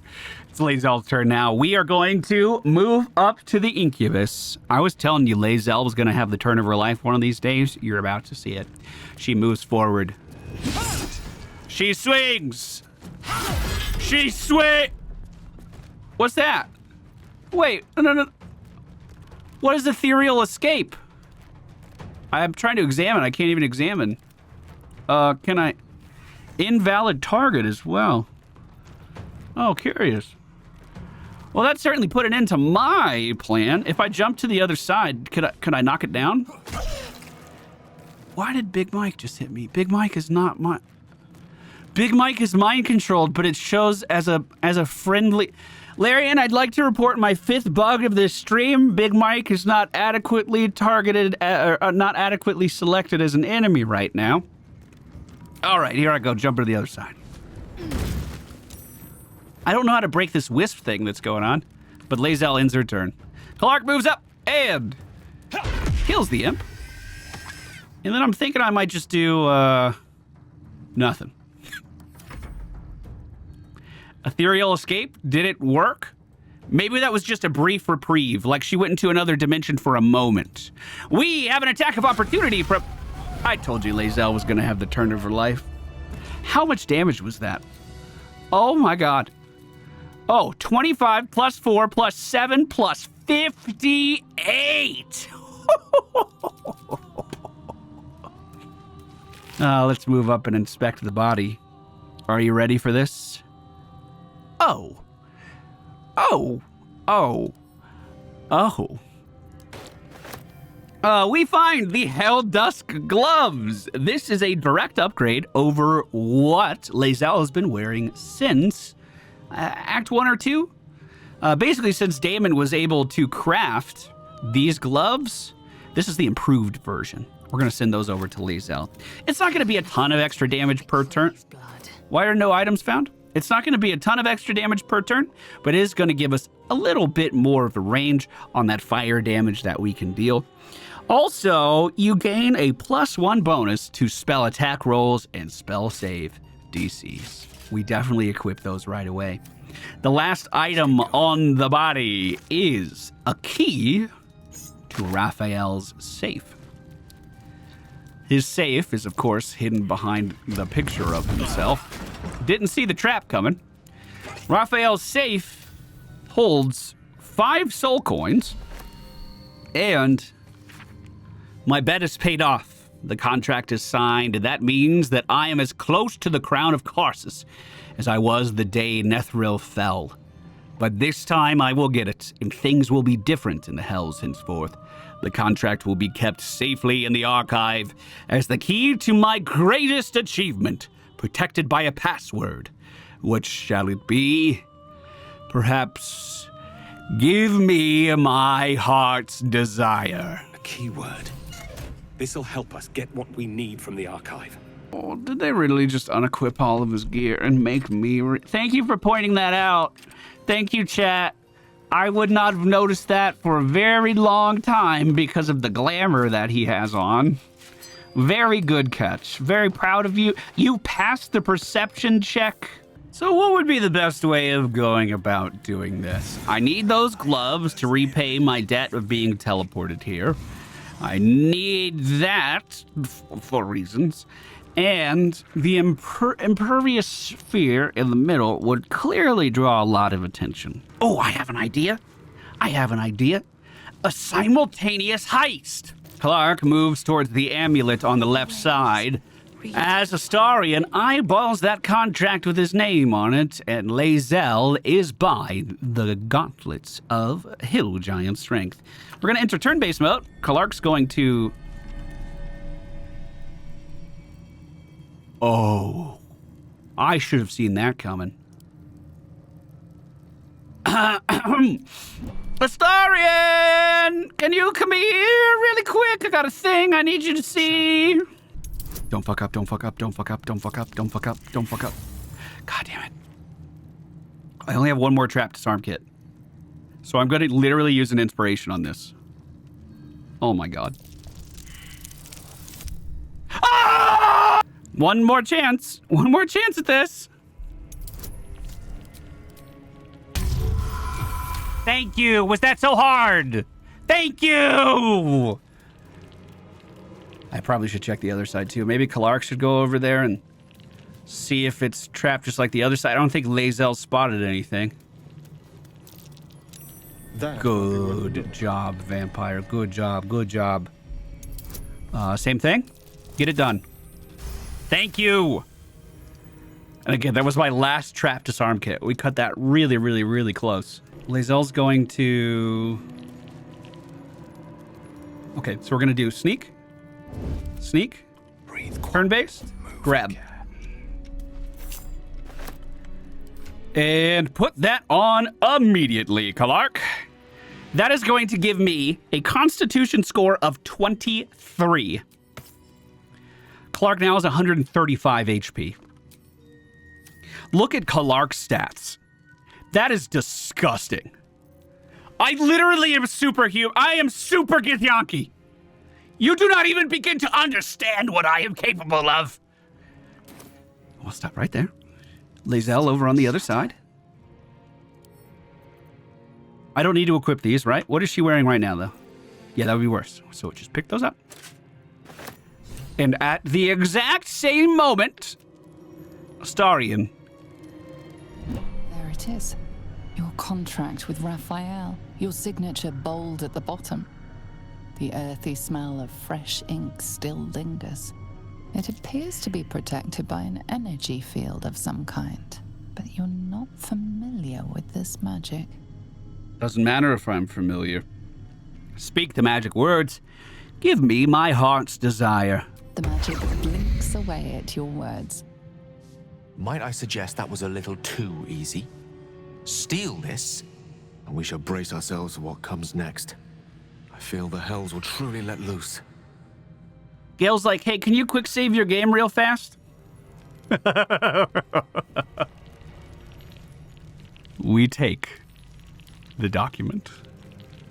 It's Lae'zel's turn now. We are going to move up to the incubus. I was telling you Lae'zel was going to have the turn of her life one of these days. You're about to see it. She moves forward. She swings. She swings. What's that? Wait, no. What is ethereal escape? I'm trying to examine. I can't even examine. Can I? Invalid target as well. Oh, curious. Well, that certainly put an end to my plan. If I jump to the other side, could I knock it down? Why did Big Mike just hit me? Big Mike is not my... Big Mike is mind controlled, but it shows as a friendly... Larian, I'd like to report my 5th bug of this stream. Big Mike is not adequately targeted, not adequately selected as an enemy right now. All right, here I go, jumping to the other side. I don't know how to break this wisp thing that's going on, but Lae'zel ends her turn. Clark moves up and kills the imp. And then I'm thinking I might just do, nothing. Ethereal escape, did it work? Maybe that was just a brief reprieve, like she went into another dimension for a moment. We have an attack of opportunity from... I told you Lae'zel was gonna have the turn of her life. How much damage was that? Oh my god. Oh, 25 plus 4 plus 7 plus 58! Let's move up and inspect the body. Are you ready for this? Oh. We find the Hell Dusk gloves. This is a direct upgrade over what Lae'zel has been wearing since Act 1 or 2. Basically, since Damon was able to craft these gloves, this is the improved version. We're going to send those over to Lae'zel. It's not going to be a ton of extra damage per turn. Why are no items found? It's not going to be a ton of extra damage per turn, but it is going to give us a little bit more of a range on that fire damage that we can deal. Also, you gain a +1 bonus to spell attack rolls and spell save DCs. We definitely equip those right away. The last item on the body is a key to Raphael's safe. His safe is, of course, hidden behind the picture of himself. Didn't see the trap coming. Raphael's safe holds 5 soul coins, and my bet is paid off. The contract is signed, and that means that I am as close to the crown of Karsus as I was the day Nethril fell. But this time I will get it, and things will be different in the Hells henceforth. The contract will be kept safely in the archive as the key to my greatest achievement, protected by a password. What shall it be? Perhaps, give me my heart's desire. A keyword. This'll help us get what we need from the archive. Oh, did they really just unequip all of his gear and make me... Thank you for pointing that out. Thank you, chat. I would not have noticed that for a very long time because of the glamour that he has on. Very good catch. Very proud of you. You passed the perception check. So what would be the best way of going about doing this? I need those gloves to repay my debt of being teleported here. I need that for reasons. And the impervious sphere in the middle would clearly draw a lot of attention. Oh, I have an idea. A simultaneous heist. Clark moves towards the amulet on the left side. As Astarion eyeballs that contract with his name on it, and Lae'zel is by the gauntlets of Hill Giant Strength. We're going to enter turn-based mode. Clark's going to... Oh, I should have seen that coming. Astarion! Can you come here really quick? I got a thing I need you to see. Don't fuck up, don't fuck up, don't fuck up, don't fuck up, don't fuck up, don't fuck up. God damn it. I only have one more trap disarm kit. So I'm going to literally use an inspiration on this. Oh my god. Ah! One more chance at this. Thank you. Was that so hard? Thank you. I probably should check the other side too. Maybe Clark should go over there and see if it's trapped just like the other side. I don't think Lae'zel spotted anything. Good job, vampire. Good job. Good job. Same thing. Get it done. Thank you. And again, that was my last trap disarm kit. We cut that really, really, really close. Lae'zel's going to... Okay, so we're going to do sneak. Sneak. Turn-based. Grab. And put that on immediately, Kalark. That is going to give me a constitution score of 23. Kalark now has 135 HP. Look at Kalark's stats. That is disgusting. I literally am superhuman. I am super Githyanki. You do not even begin to understand what I am capable of. I'll stop right there. Lae'zel over on the other side. I don't need to equip these, right? What is she wearing right now, though? Yeah, that would be worse. So just pick those up. And at the exact same moment, Astarion. There it is. Your contract with Raphael. Your signature bold at the bottom. The earthy smell of fresh ink still lingers. It appears to be protected by an energy field of some kind, but you're not familiar with this magic. Doesn't matter if I'm familiar. Speak the magic words. Give me my heart's desire. The magic blinks away at your words. Might I suggest that was a little too easy? Steal this, and we shall brace ourselves for what comes next. I feel the hells will truly let loose. Gale's like, hey, can you quick save your game real fast? We take the document.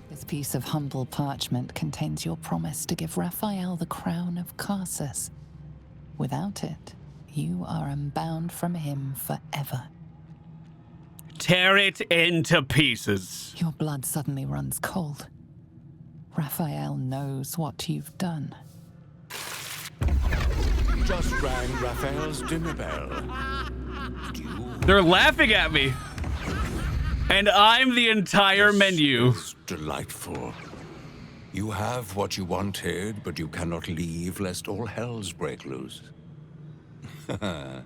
This piece of humble parchment contains your promise to give Raphael the crown of Karsus. Without it, you are unbound from him forever. Tear it into pieces. Your blood suddenly runs cold. Raphael knows what you've done. Just rang Raphael's dinner bell. They're laughing at me. And I'm the entire menu. It's delightful. You have what you wanted, but you cannot leave lest all hells break loose. A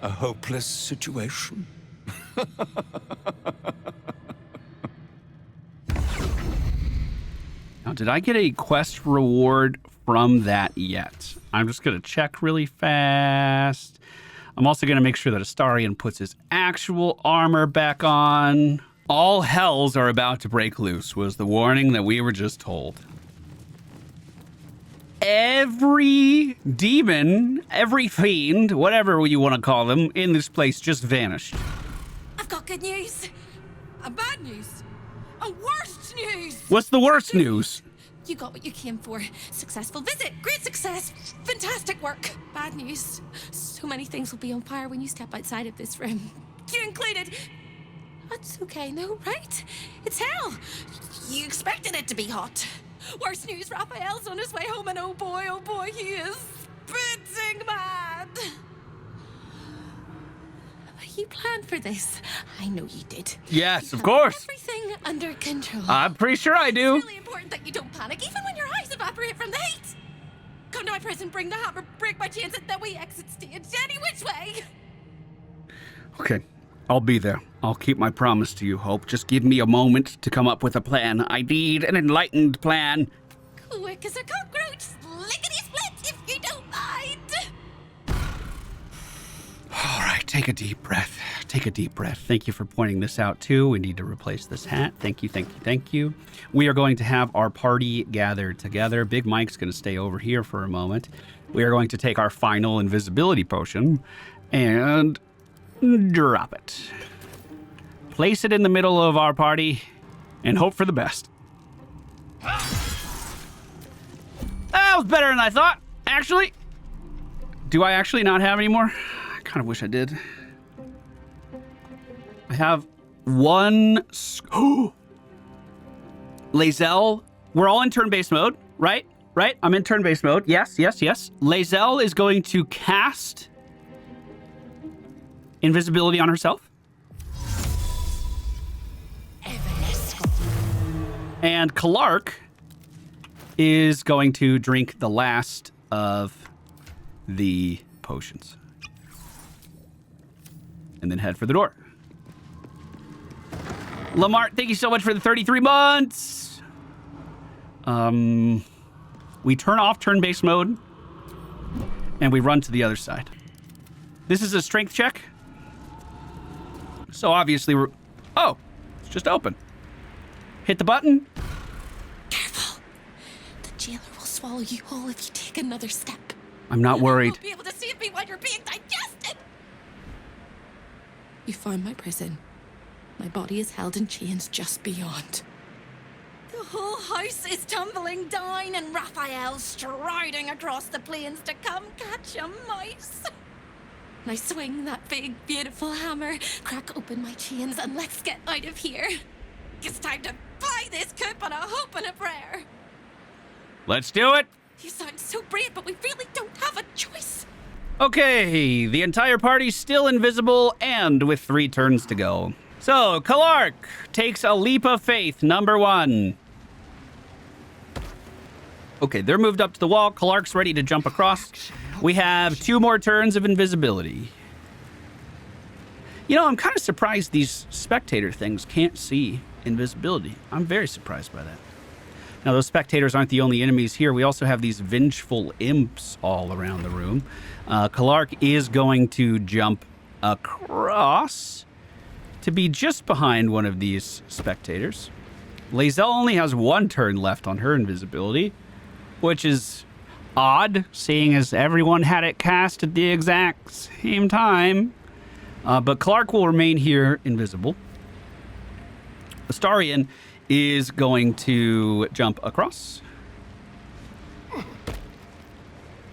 hopeless situation. Now, did I get a quest reward from that yet? I'm just going to check really fast. I'm also going to make sure that Astarion puts his actual armor back on. All hells are about to break loose was the warning that we were just told. Every demon, every fiend, whatever you want to call them, in this place just vanished. I've got good news. And bad news. And worst news. What's the worst news? You got what you came for. Successful visit. Great success. Fantastic work. Bad news. So many things will be on fire when you step outside of this room. You included. That's okay, no, right? It's hell. You expected it to be hot. Worst news, Raphael's on his way home, and oh boy, he is spitting mad. You planned for this. I know you did. Yes, of course. Everything under control. I'm pretty sure I do. It's really important that you don't panic, even when your eyes evaporate from the heat. Come to my prison, bring the hammer, break my chains, and then we exit stage any which way. Okay, I'll be there. I'll keep my promise to you, Hope. Just give me a moment to come up with a plan. I need an enlightened plan. Quick as a cockroach, lickety-split, if you don't mind. All right, take a deep breath. Take a deep breath. Thank you for pointing this out, too. We need to replace this hat. Thank you, thank you, thank you. We are going to have our party gathered together. Big Mike's going to stay over here for a moment. We are going to take our final invisibility potion and drop it. Place it in the middle of our party and hope for the best. That was better than I thought, actually. Do I actually not have any more? I kind of wish I did. I have one. Lae'zel, we're all in turn-based mode, right? Right? I'm in turn-based mode. Yes, yes, yes. Lae'zel is going to cast invisibility on herself. And Clark is going to drink the last of the potions. And then head for the door. Lamar, thank you so much for the 33 months. We turn off turn-based mode and we run to the other side. This is a strength check. So obviously we're... Oh, it's just open. Hit the button. Careful. The jailer will swallow you whole if you take another step. I'm not worried. You won't be able to see me while you're being digested. You found my prison. My body is held in chains just beyond. The whole house is tumbling down and Raphael striding across the plains to come catch a mouse. Now swing that big, beautiful hammer, crack open my chains, and let's get out of here. It's time to fly this coop on a hope and a prayer. Let's do it. You sound so brave, but we really don't have a choice. Okay, the entire party's still invisible and with 3 turns to go. So, Clark takes a leap of faith, number 1. Okay, they're moved up to the wall. Clark's ready to jump across. We have 2 more turns of invisibility. You know, I'm kind of surprised these spectator things can't see invisibility. I'm very surprised by that. Now, those spectators aren't the only enemies here. We also have these vengeful imps all around the room. Clark is going to jump across to be just behind one of these spectators. Lae'zel only has 1 turn left on her invisibility, which is odd, seeing as everyone had it cast at the exact same time. But Clark will remain here invisible. Astarion is going to jump across.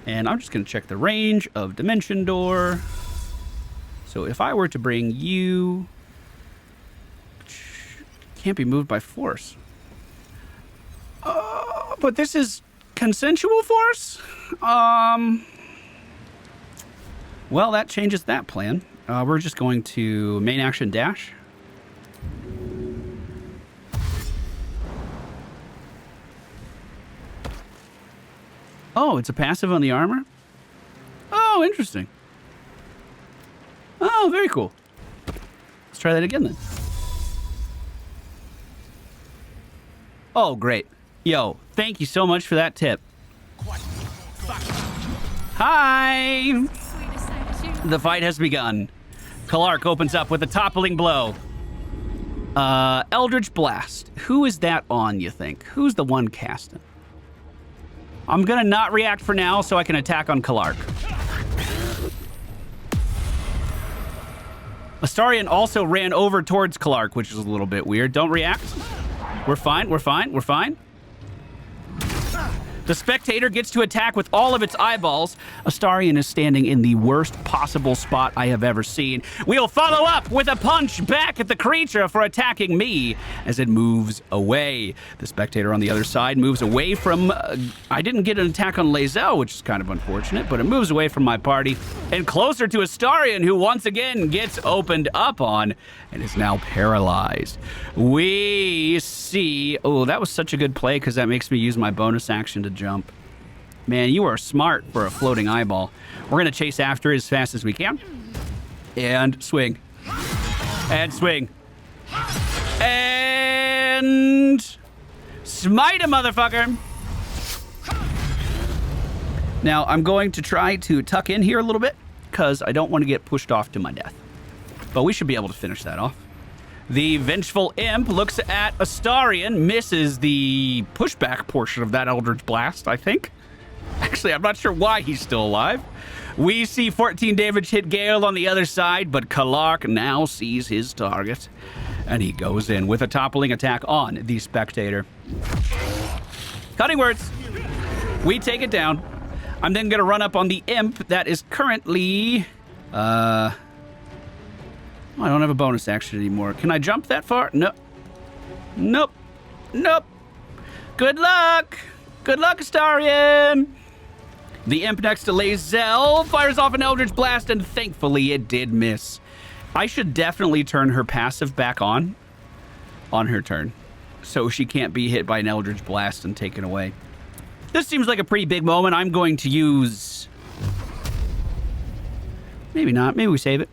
And I'm just going to check the range of Dimension Door. So if I were to bring you... Can't be moved by force. But this is consensual force? Well, that changes that plan. We're just going to main action dash. Oh, it's a passive on the armor? Oh, interesting. Oh, very cool. Let's try that again then. Oh, great. Yo, thank you so much for that tip. Hi! The fight has begun. Clark opens up with a toppling blow. Eldritch Blast. Who is that on, you think? Who's the one casting? I'm gonna not react for now so I can attack on Clark. Astarion also ran over towards Clark, which is a little bit weird. Don't react. We're fine, we're fine, we're fine. The spectator gets to attack with all of its eyeballs. Astarion is standing in the worst possible spot I have ever seen. We'll follow up with a punch back at the creature for attacking me as it moves away. The spectator on the other side moves away from... I didn't get an attack on Lae'zel, which is kind of unfortunate, but it moves away from my party and closer to Astarion, who once again gets opened up on and is now paralyzed. We see... Oh, that was such a good play because that makes me use my bonus action to jump. Man, you are smart for a floating eyeball. We're going to chase after it as fast as we can. And swing. And swing. And smite a motherfucker. Now, I'm going to try to tuck in here a little bit because I don't want to get pushed off to my death. But we should be able to finish that off. The Vengeful Imp looks at Astarion, misses the pushback portion of that Eldritch Blast, I think. Actually, I'm not sure why he's still alive. We see 14 damage hit Gale on the other side, but Clark now sees his target. And he goes in with a toppling attack on the Spectator. Cutting words. We take it down. I'm then going to run up on the Imp that is currently... I don't have a bonus action anymore. Can I jump that far? No. Nope. Nope. Good luck. Good luck, Astarion. The Imp next to Lae'zel fires off an Eldritch Blast, and thankfully it did miss. I should definitely turn her passive back on her turn. so she can't be hit by an Eldritch Blast and taken away. This seems like a pretty big moment. I'm going to use... Maybe not. Maybe we save it.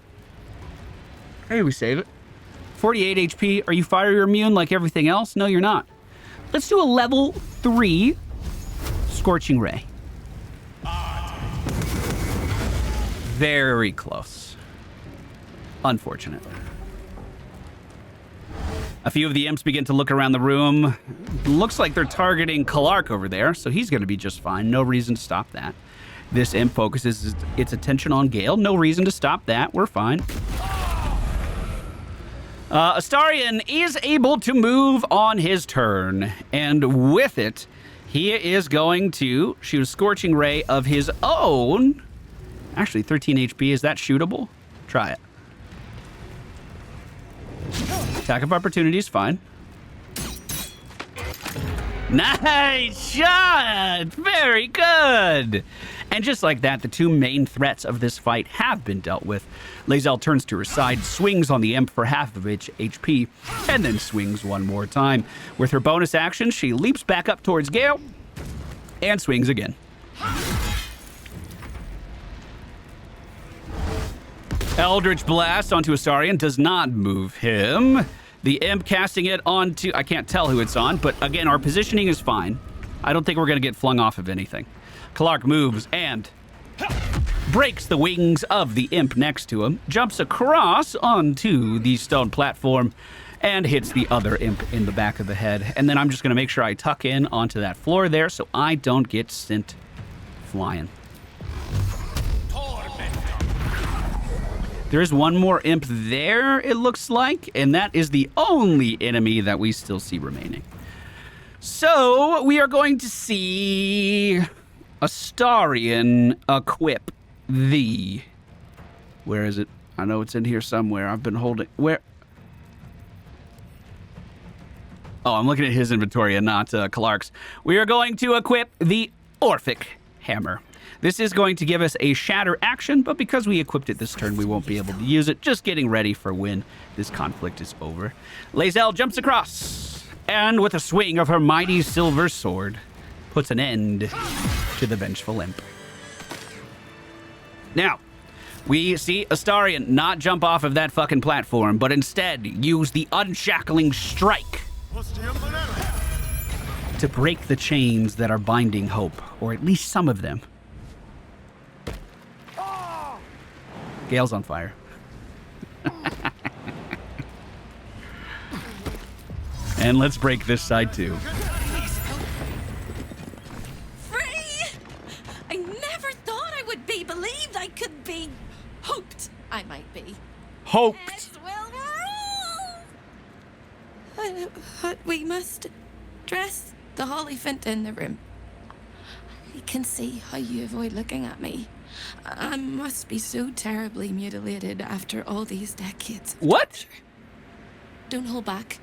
Maybe we save it. 48 HP. Are you fire immune like everything else? No, you're not. Let's do a level 3 Scorching Ray. Very close. Unfortunate. A few of the imps begin to look around the room. Looks like they're targeting Clark over there, so he's going to be just fine. No reason to stop that. This imp focuses its attention on Gale. No reason to stop that. We're fine. Astarion is able to move on his turn, and with it, he is going to shoot a Scorching Ray of his own. Actually, 13 HP. Is that shootable? Try it. Attack of opportunity is fine. Nice shot! Very good! And just like that, the two main threats of this fight have been dealt with. Lae'zel turns to her side, swings on the imp for half of its HP, and then swings one more time. With her bonus action, she leaps back up towards Gale and swings again. Eldritch Blast onto Astarion does not move him. The imp casting it onto... I can't tell who it's on, but again, our positioning is fine. I don't think we're going to get flung off of anything. Clark moves and breaks the wings of the imp next to him, jumps across onto the stone platform, and hits the other imp in the back of the head. And then I'm just going to make sure I tuck in onto that floor there so I don't get sent flying. There is one more imp there, it looks like, and that is the only enemy that we still see remaining. So we are going to see Astarion equip the... Where is it? I know it's in here somewhere. I've been holding... Where? Oh, I'm looking at his inventory and not Clark's. We are going to equip the Orphic Hammer. This is going to give us a shatter action, but because we equipped it this turn, we won't be able to use it. Just getting ready for when this conflict is over. Lae'zel jumps across, and with a swing of her mighty silver sword, puts an end to the vengeful imp. Now, we see Astarion not jump off of that fucking platform, but instead use the unshackling strike to break the chains that are binding Hope, or at least some of them. Gale's on fire. And let's break this side too. Free! I never thought I would be believed. I could be hoped I might be. Hoped. As will rule. But we must dress the Hollyphant in the room. I can see how you avoid looking at me. I must be so terribly mutilated after all these decades. What? Don't hold back.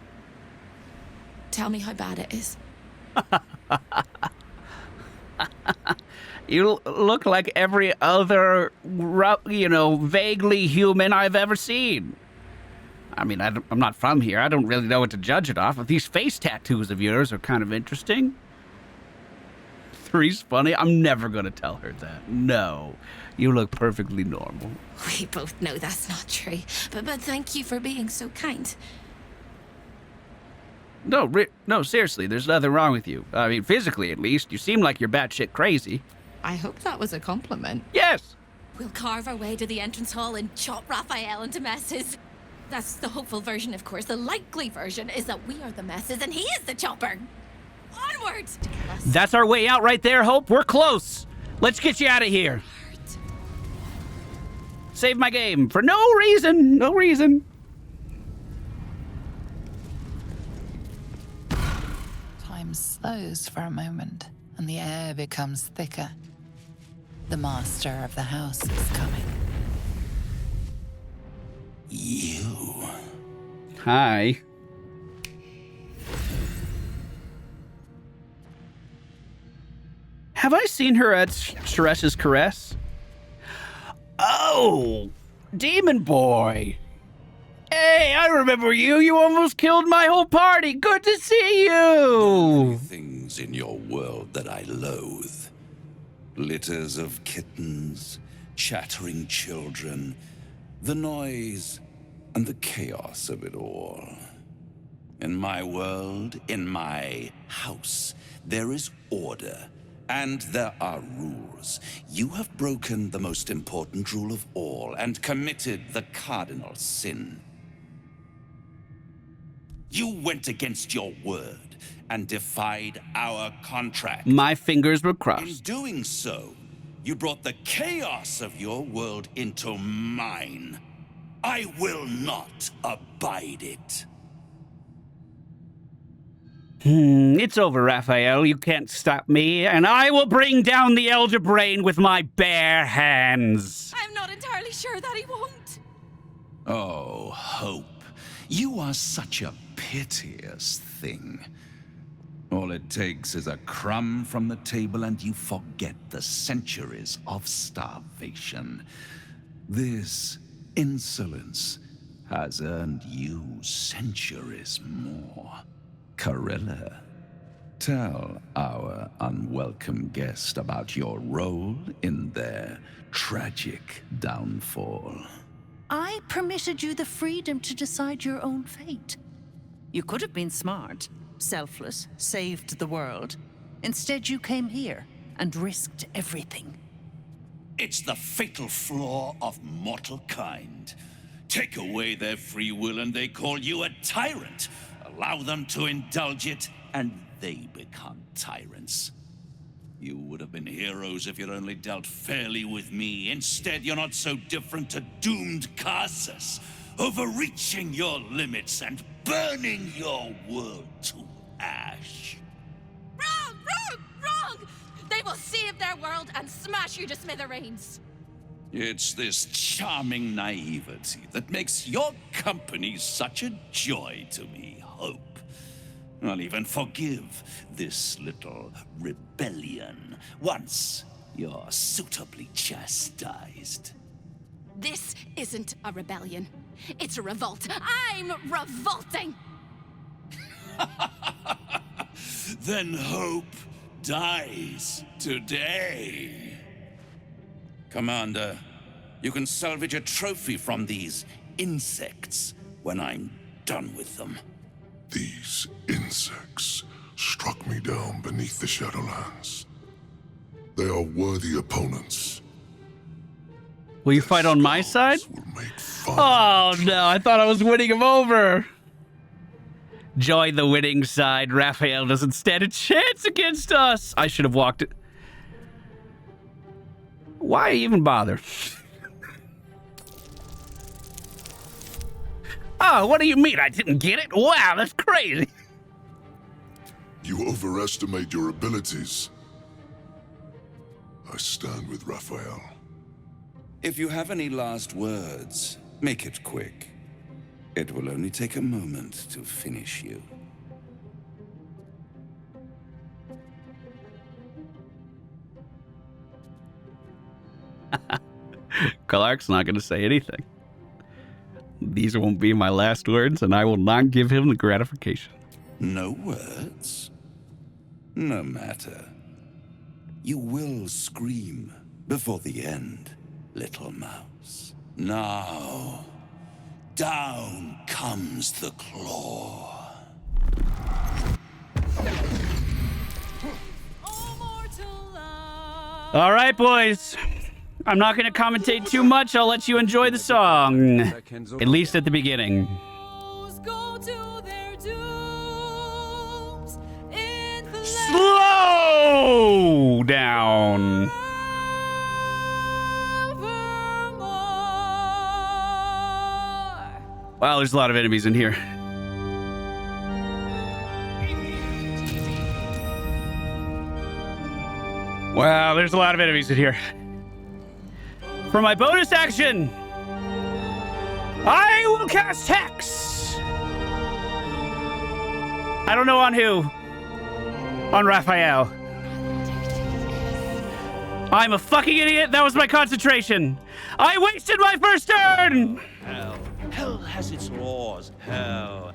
Tell me how bad it is. You look like every other, vaguely human I've ever seen. I mean, I'm not from here. I don't really know what to judge it off. But these face tattoos of yours are kind of interesting. Three's funny. I'm never going to tell her that. No. You look perfectly normal. We both know that's not true. But thank you for being so kind. No, seriously, there's nothing wrong with you. I mean, physically at least. You seem like you're batshit crazy. I hope that was a compliment. Yes! We'll carve our way to the entrance hall and chop Raphael into messes. That's the hopeful version, of course. The likely version is that we are the messes and he is the chopper. Onwards! That's our way out right there, Hope. We're close. Let's get you out of here. Save my game for no reason. No reason. Time slows for a moment, and the air becomes thicker. The master of the house is coming. You. Hi. Have I seen her at Shresh's Caress? Oh, Demon Boy. Hey, I remember you. You almost killed my whole party. Good to see you. Things in your world that I loathe. Litters of kittens, chattering children, the noise and the chaos of it all. In my world, in my house, there is order, and there are rules. You have broken the most important rule of all, and committed the cardinal sin. You went against your word, and defied our contract. My fingers were crossed. In doing so, you brought the chaos of your world into mine. I will not abide it. It's over, Raphael. You can't stop me, and I will bring down the Elder Brain with my bare hands. I'm not entirely sure that he won't. Oh, Hope. You are such a piteous thing. All it takes is a crumb from the table and you forget the centuries of starvation. This insolence has earned you centuries more. Corella, tell our unwelcome guest about your role in their tragic downfall. I permitted you the freedom to decide your own fate. You could have been smart, selfless, saved the world. Instead, you came here and risked everything. It's the fatal flaw of mortal kind. Take away their free will and they call you a tyrant. Allow them to indulge it, and they become tyrants. You would have been heroes if you'd only dealt fairly with me. Instead, you're not so different to doomed Carsus, overreaching your limits and burning your world to ash. Wrong! Wrong! Wrong! They will save their world and smash you to smithereens. It's this charming naivety that makes your company such a joy to me, Hope. I'll even forgive this little rebellion once you're suitably chastised. This isn't a rebellion. It's a revolt. I'm revolting! Then Hope dies today. Commander, you can salvage a trophy from these insects when I'm done with them. These insects struck me down beneath the Shadowlands. They are worthy opponents. Will you fight on my side? Oh no, I thought I was winning him over. Join the winning side. Raphael doesn't stand a chance against us. I should have walked it. Why even bother? Oh, what do you mean I didn't get it? Wow, that's crazy. You overestimate your abilities. I stand with Raphael. If you have any last words, make it quick. It will only take a moment to finish you. Clark's not going to say anything. These won't be my last words, and I will not give him the gratification. No words? No matter. You will scream before the end, little mouse. Now, down comes the claw. All right, boys. I'm not going to commentate too much. I'll let you enjoy the song, at least at the beginning. Slow down. Wow, there's a lot of enemies in here. Wow, there's a lot of enemies in here. For my bonus action, I will cast Hex. I don't know on who. On Raphael. I'm a fucking idiot. That was my concentration. I wasted my first turn. Hell has its laws. Hell,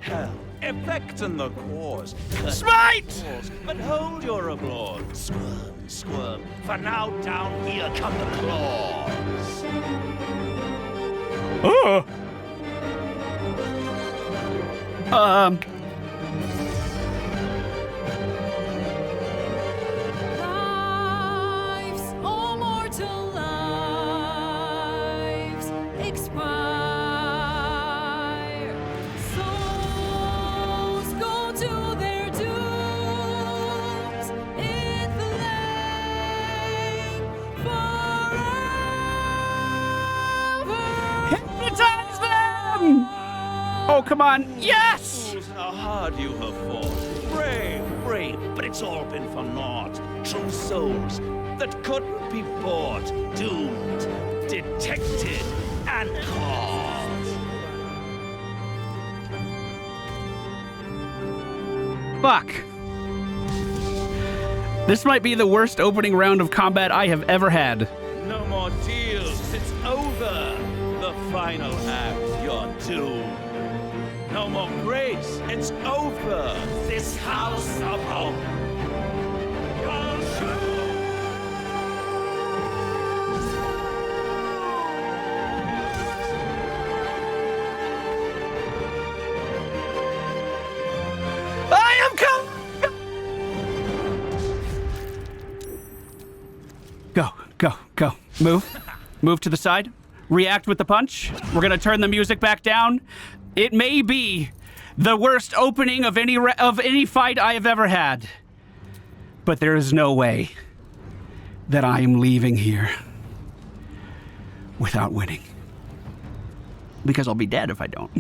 effect and the cause. Smite! But hold your applause. Squirm, for now down here come the claws. Oh. Lives, all mortal lives, expire. Souls go to their dooms in flame forever. Hypnotize them! Oh, come on. Yes! How hard you have fought. Brave, but it's all been for naught. True souls that couldn't be bought. Doomed, detected, and caught. Fuck. This might be the worst opening round of combat I have ever had. No more deals, it's over. The final act, you're doomed. No more grace, it's over. This house of hope. You're doomed. I am come. Go. Move to the side. React with the punch. We're gonna turn the music back down. It may be the worst opening of any fight I have ever had, but there is no way that I am leaving here without winning, because I'll be dead if I don't.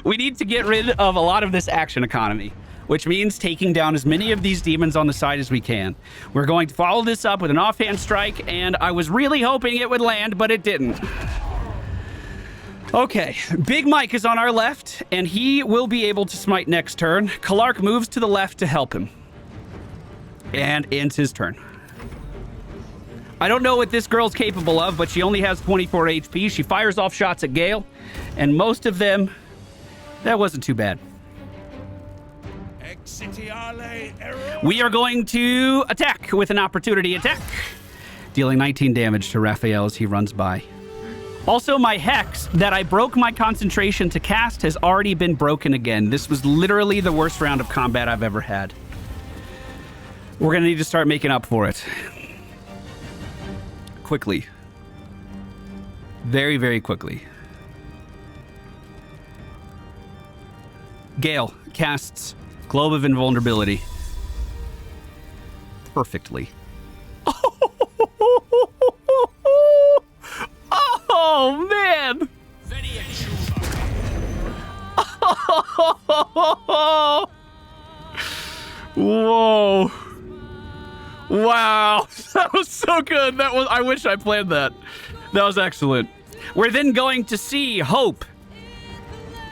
We need to get rid of a lot of this action economy, which means taking down as many of these demons on the side as we can. We're going to follow this up with an offhand strike, and I was really hoping it would land, but it didn't. Okay, Big Mike is on our left, and he will be able to smite next turn. Kalark moves to the left to help him. And ends his turn. I don't know what this girl's capable of, but she only has 24 HP. She fires off shots at Gale, and most of them, that wasn't too bad. We are going to attack with an opportunity attack, dealing 19 damage to Raphael as he runs by. Also, my hex that I broke my concentration to cast has already been broken again. This was literally the worst round of combat I've ever had. We're going to need to start making up for it. Quickly. Very, very quickly. Gale casts Globe of Invulnerability. Perfectly. Oh, man! Whoa. Wow. That was so good. I wish I planned that. That was excellent. We're then going to see Hope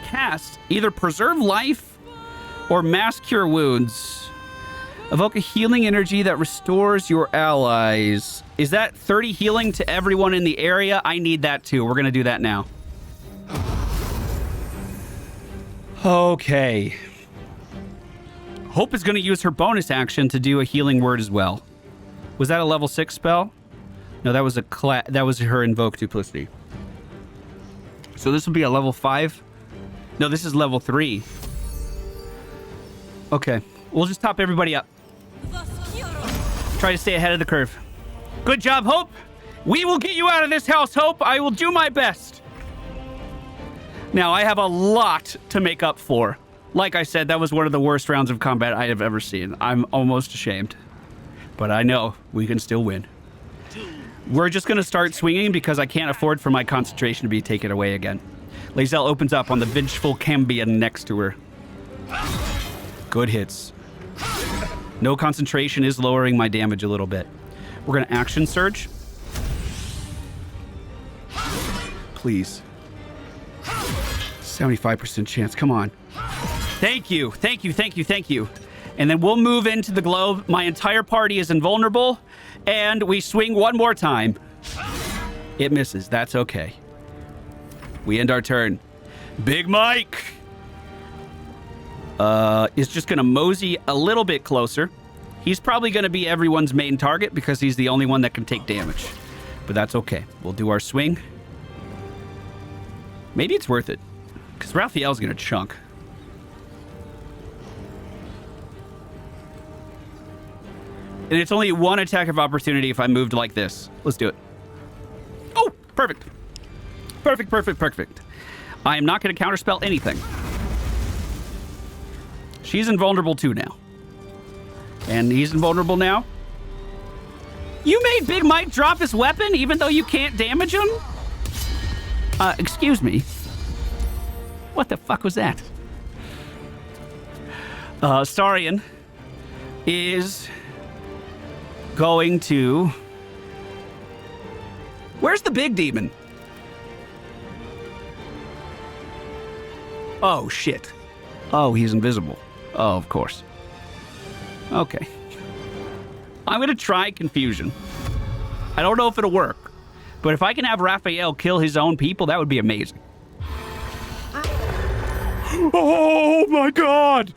cast either Preserve Life or Mass Cure Wounds. Evoke a healing energy that restores your allies. Is that 30 healing to everyone in the area? I need that too. We're going to do that now. Okay. Hope is going to use her bonus action to do a healing word as well. Was that a level 6 spell? No, that was that was her Invoke Duplicity. So this will be a level 5? No, this is level 3. Okay. We'll just top everybody up. Try to stay ahead of the curve. Good job, Hope. We will get you out of this house, Hope. I will do my best. Now, I have a lot to make up for. Like I said, that was one of the worst rounds of combat I have ever seen. I'm almost ashamed. But I know we can still win. We're just going to start swinging because I can't afford for my concentration to be taken away again. Lae'zel opens up on the vengeful Cambion next to her. Good hits. No concentration is lowering my damage a little bit. We're going to action surge. Please. 75% chance. Come on. Thank you. Thank you. Thank you. Thank you. And then we'll move into the globe. My entire party is invulnerable. And we swing one more time. It misses. That's okay. We end our turn. Big Mike is just going to mosey a little bit closer. He's probably going to be everyone's main target because he's the only one that can take damage. But that's okay. We'll do our swing. Maybe it's worth it because Raphael's going to chunk. And it's only one attack of opportunity if I moved like this. Let's do it. Oh, perfect. Perfect, perfect, perfect. I am not going to counterspell anything. She's invulnerable too now. And he's invulnerable now. You made Big Mike drop his weapon even though you can't damage him? Excuse me. What the fuck was that? Astarion is going to... Where's the big demon? Oh, shit. Oh, he's invisible. Oh, of course. Okay. I'm going to try confusion. I don't know if it'll work, but if I can have Raphael kill his own people, that would be amazing. Oh, my God.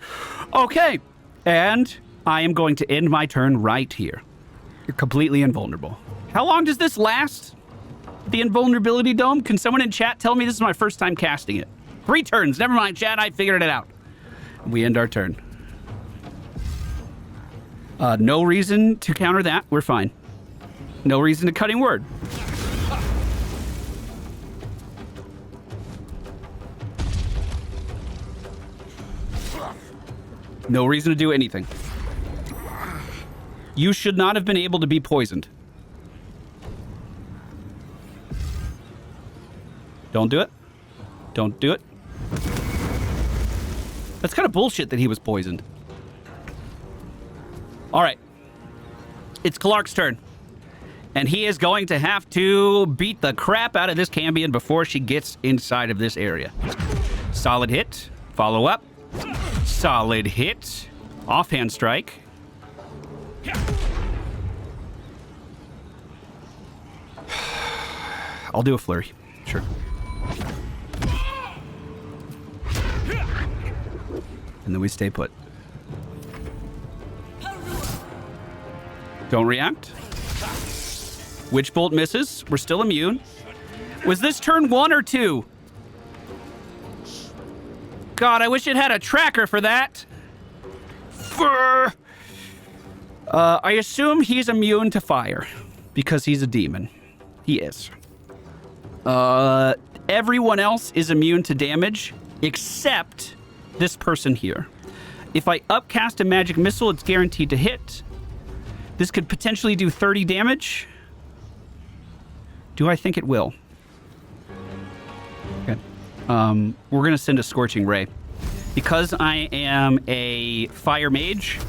Okay. And I am going to end my turn right here. You're completely invulnerable. How long does this last? The invulnerability dome? Can someone in chat tell me this is my first time casting it? 3 turns. Never mind, chat. I figured it out. We end our turn. No reason to counter that. We're fine. No reason to cutting word. No reason to do anything. You should not have been able to be poisoned. Don't do it. Don't do it. That's kind of bullshit that he was poisoned. All right. It's Clark's turn. And he is going to have to beat the crap out of this Cambion before she gets inside of this area. Solid hit. Follow up. Solid hit. Offhand strike. I'll do a flurry. Sure. And then we stay put. Don't react. Witch Bolt misses. We're still immune. Was this turn 1 or 2? God, I wish it had a tracker for that. I assume he's immune to fire because he's a demon. He is. Everyone else is immune to damage except this person here. If I upcast a magic missile, it's guaranteed to hit. This could potentially do 30 damage. Do I think it will? Okay. We're going to send a Scorching Ray. Because I am a fire mage,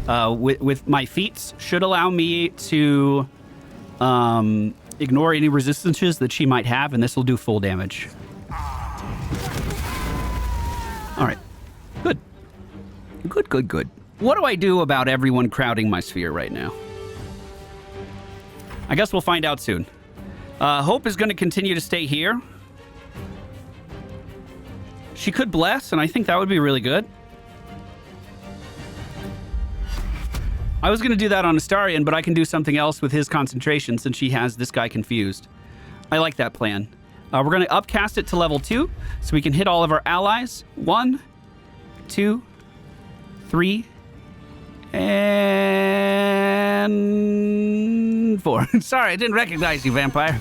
with my feats, should allow me to ignore any resistances that she might have, and this will do full damage. All right. Good. Good, good, good. What do I do about everyone crowding my sphere right now? I guess we'll find out soon. Hope is going to continue to stay here. She could bless, and I think that would be really good. I was going to do that on Astarion, but I can do something else with his concentration since she has this guy confused. I like that plan. We're going to upcast it to level 2 so we can hit all of our allies. 1, 2, 3, and 4. Sorry, I didn't recognize you, vampire.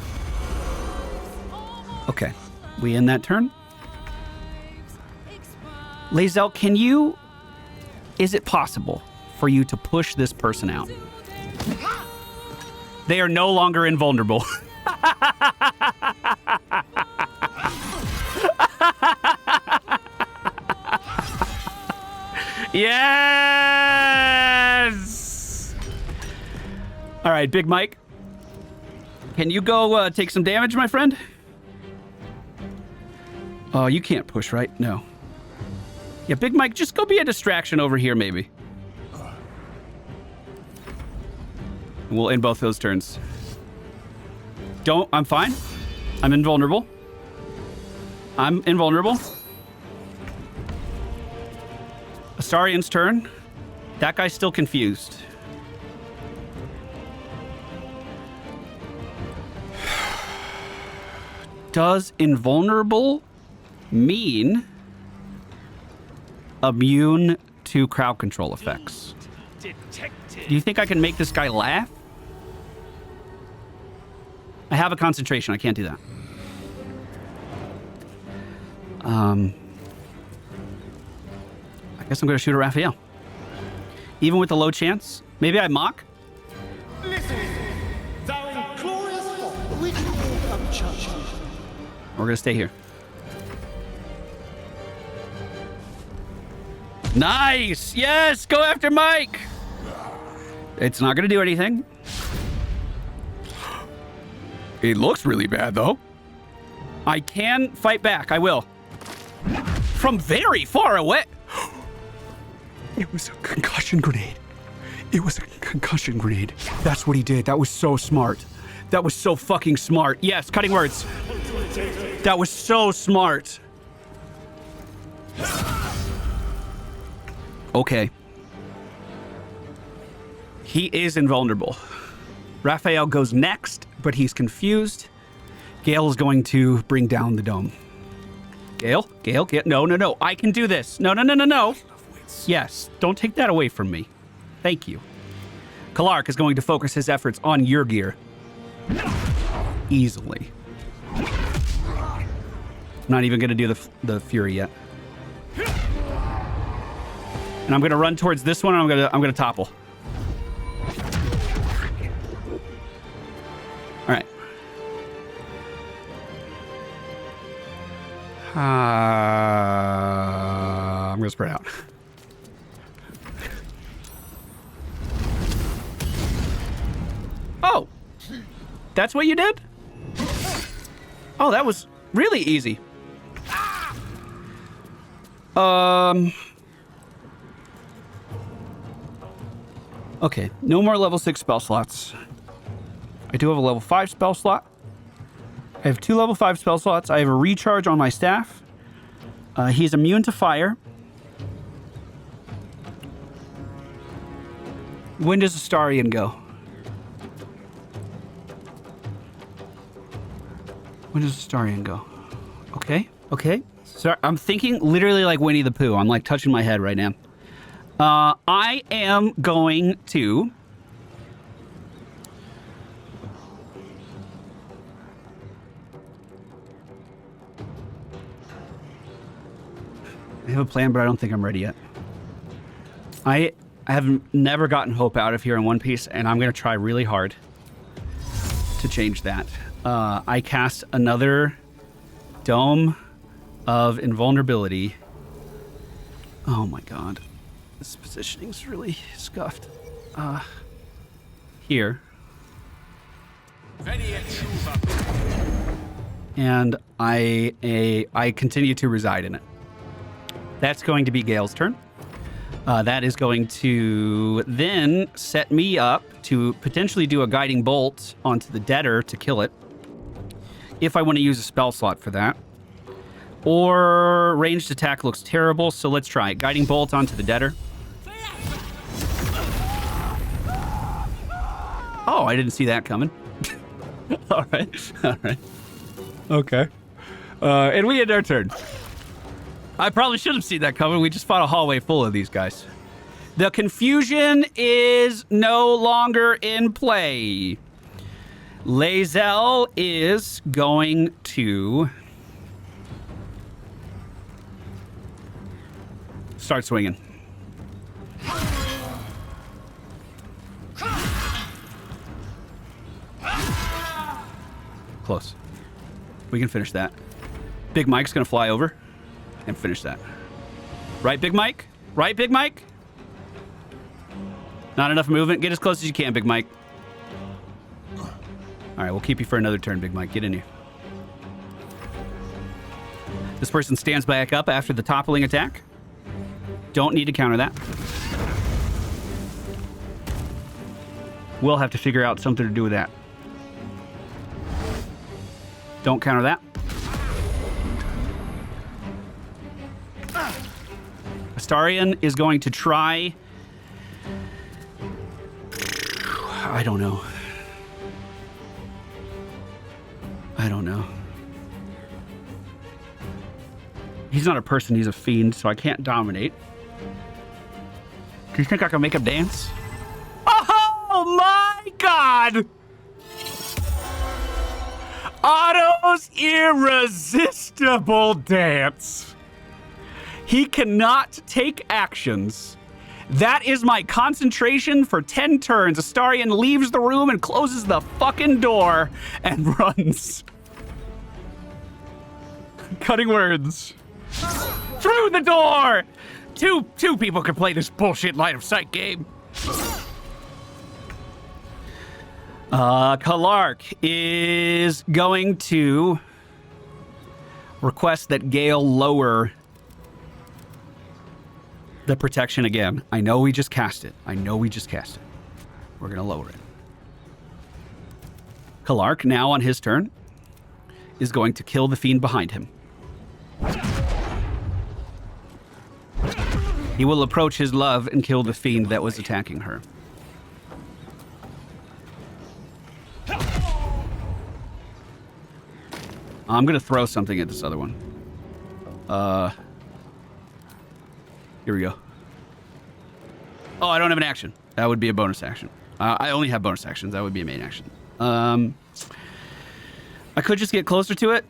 Okay, we end that turn. Lae'zel, can you... Is it possible for you to push this person out? They are no longer invulnerable. Yes! All right, Big Mike. Can you go take some damage, my friend? Oh, you can't push, right? No. Yeah, Big Mike, just go be a distraction over here, maybe. We'll end both those turns. I'm fine. I'm invulnerable. I'm invulnerable. Astarion's turn. That guy's still confused. Does invulnerable mean immune to crowd control effects? Detected. Do you think I can make this guy laugh? I have a concentration. I can't do that. I guess I'm going to shoot at Raphael. Even with the low chance. Maybe I mock? Listen, thou inglorious folk, which will come judge you? We're going to stay here. Nice! Yes! Go after Mike! It's not going to do anything. It looks really bad, though. I can fight back. I will. From very far away. It was a concussion grenade. It was a concussion grenade. That's what he did. That was so smart. That was so fucking smart. Yes, cutting words. That was so smart. Okay. He is invulnerable. Raphael goes next, but he's confused. Gale is going to bring down the dome. Gale? Gale? No. I can do this. No. Yes, don't take that away from me. Thank you. Kalark is going to focus his efforts on your gear. Easily. I'm not even going to do the Fury yet. And I'm going to run towards this one, and I'm going to topple. All right. I'm going to spread out. Oh, that's what you did? Oh, that was really easy. Okay, no more level 6 spell slots. I do have a level 5 spell slot. I have 2 level 5 spell slots. I have a recharge on my staff. He's immune to fire. When does Astarion go? When does Astarion go? Okay. Sorry, I'm thinking literally like Winnie the Pooh. I'm like touching my head right now. I am going to... I have a plan, but I don't think I'm ready yet. I have never gotten Hope out of here in One Piece, and I'm going to try really hard to change that. I cast another Dome of Invulnerability. Oh my god. This positioning's really scuffed. Here. And I continue to reside in it. That's going to be Gale's turn. That is going to then set me up to potentially do a guiding bolt onto the debtor to kill it. If I want to use a spell slot for that. Or ranged attack looks terrible, so let's try it. Guiding bolt onto the debtor. Oh, I didn't see that coming. All right. Okay. And we end our turn. I probably should have seen that coming. We just fought a hallway full of these guys. The confusion is no longer in play. Lae'zel is going to start swinging. Close. We can finish that. Big Mike's going to fly over and finish that. Right, Big Mike? Right, Big Mike? Not enough movement. Get as close as you can, Big Mike. All right, we'll keep you for another turn, Big Mike. Get in here. This person stands back up after the toppling attack. Don't need to counter that. We'll have to figure out something to do with that. Don't counter that. Astarion is going to try... I don't know. I don't know. He's not a person, he's a fiend, so I can't dominate. Do you think I can make him dance? Oh my god! Otto's irresistible dance. He cannot take actions. That is my concentration for 10 turns. Astarion leaves the room and closes the fucking door and runs. Cutting words. Through the door! Two people can play this bullshit line of sight game. Kalark is going to request that Gale lower the protection again. I know we just cast it. We're going to lower it. Kalark, now on his turn, is going to kill the fiend behind him. He will approach his love and kill the fiend that was attacking her. I'm going to throw something at this other one. Here we go. Oh, I don't have an action. That would be a bonus action. I only have bonus actions. That would be a main action. I could just get closer to it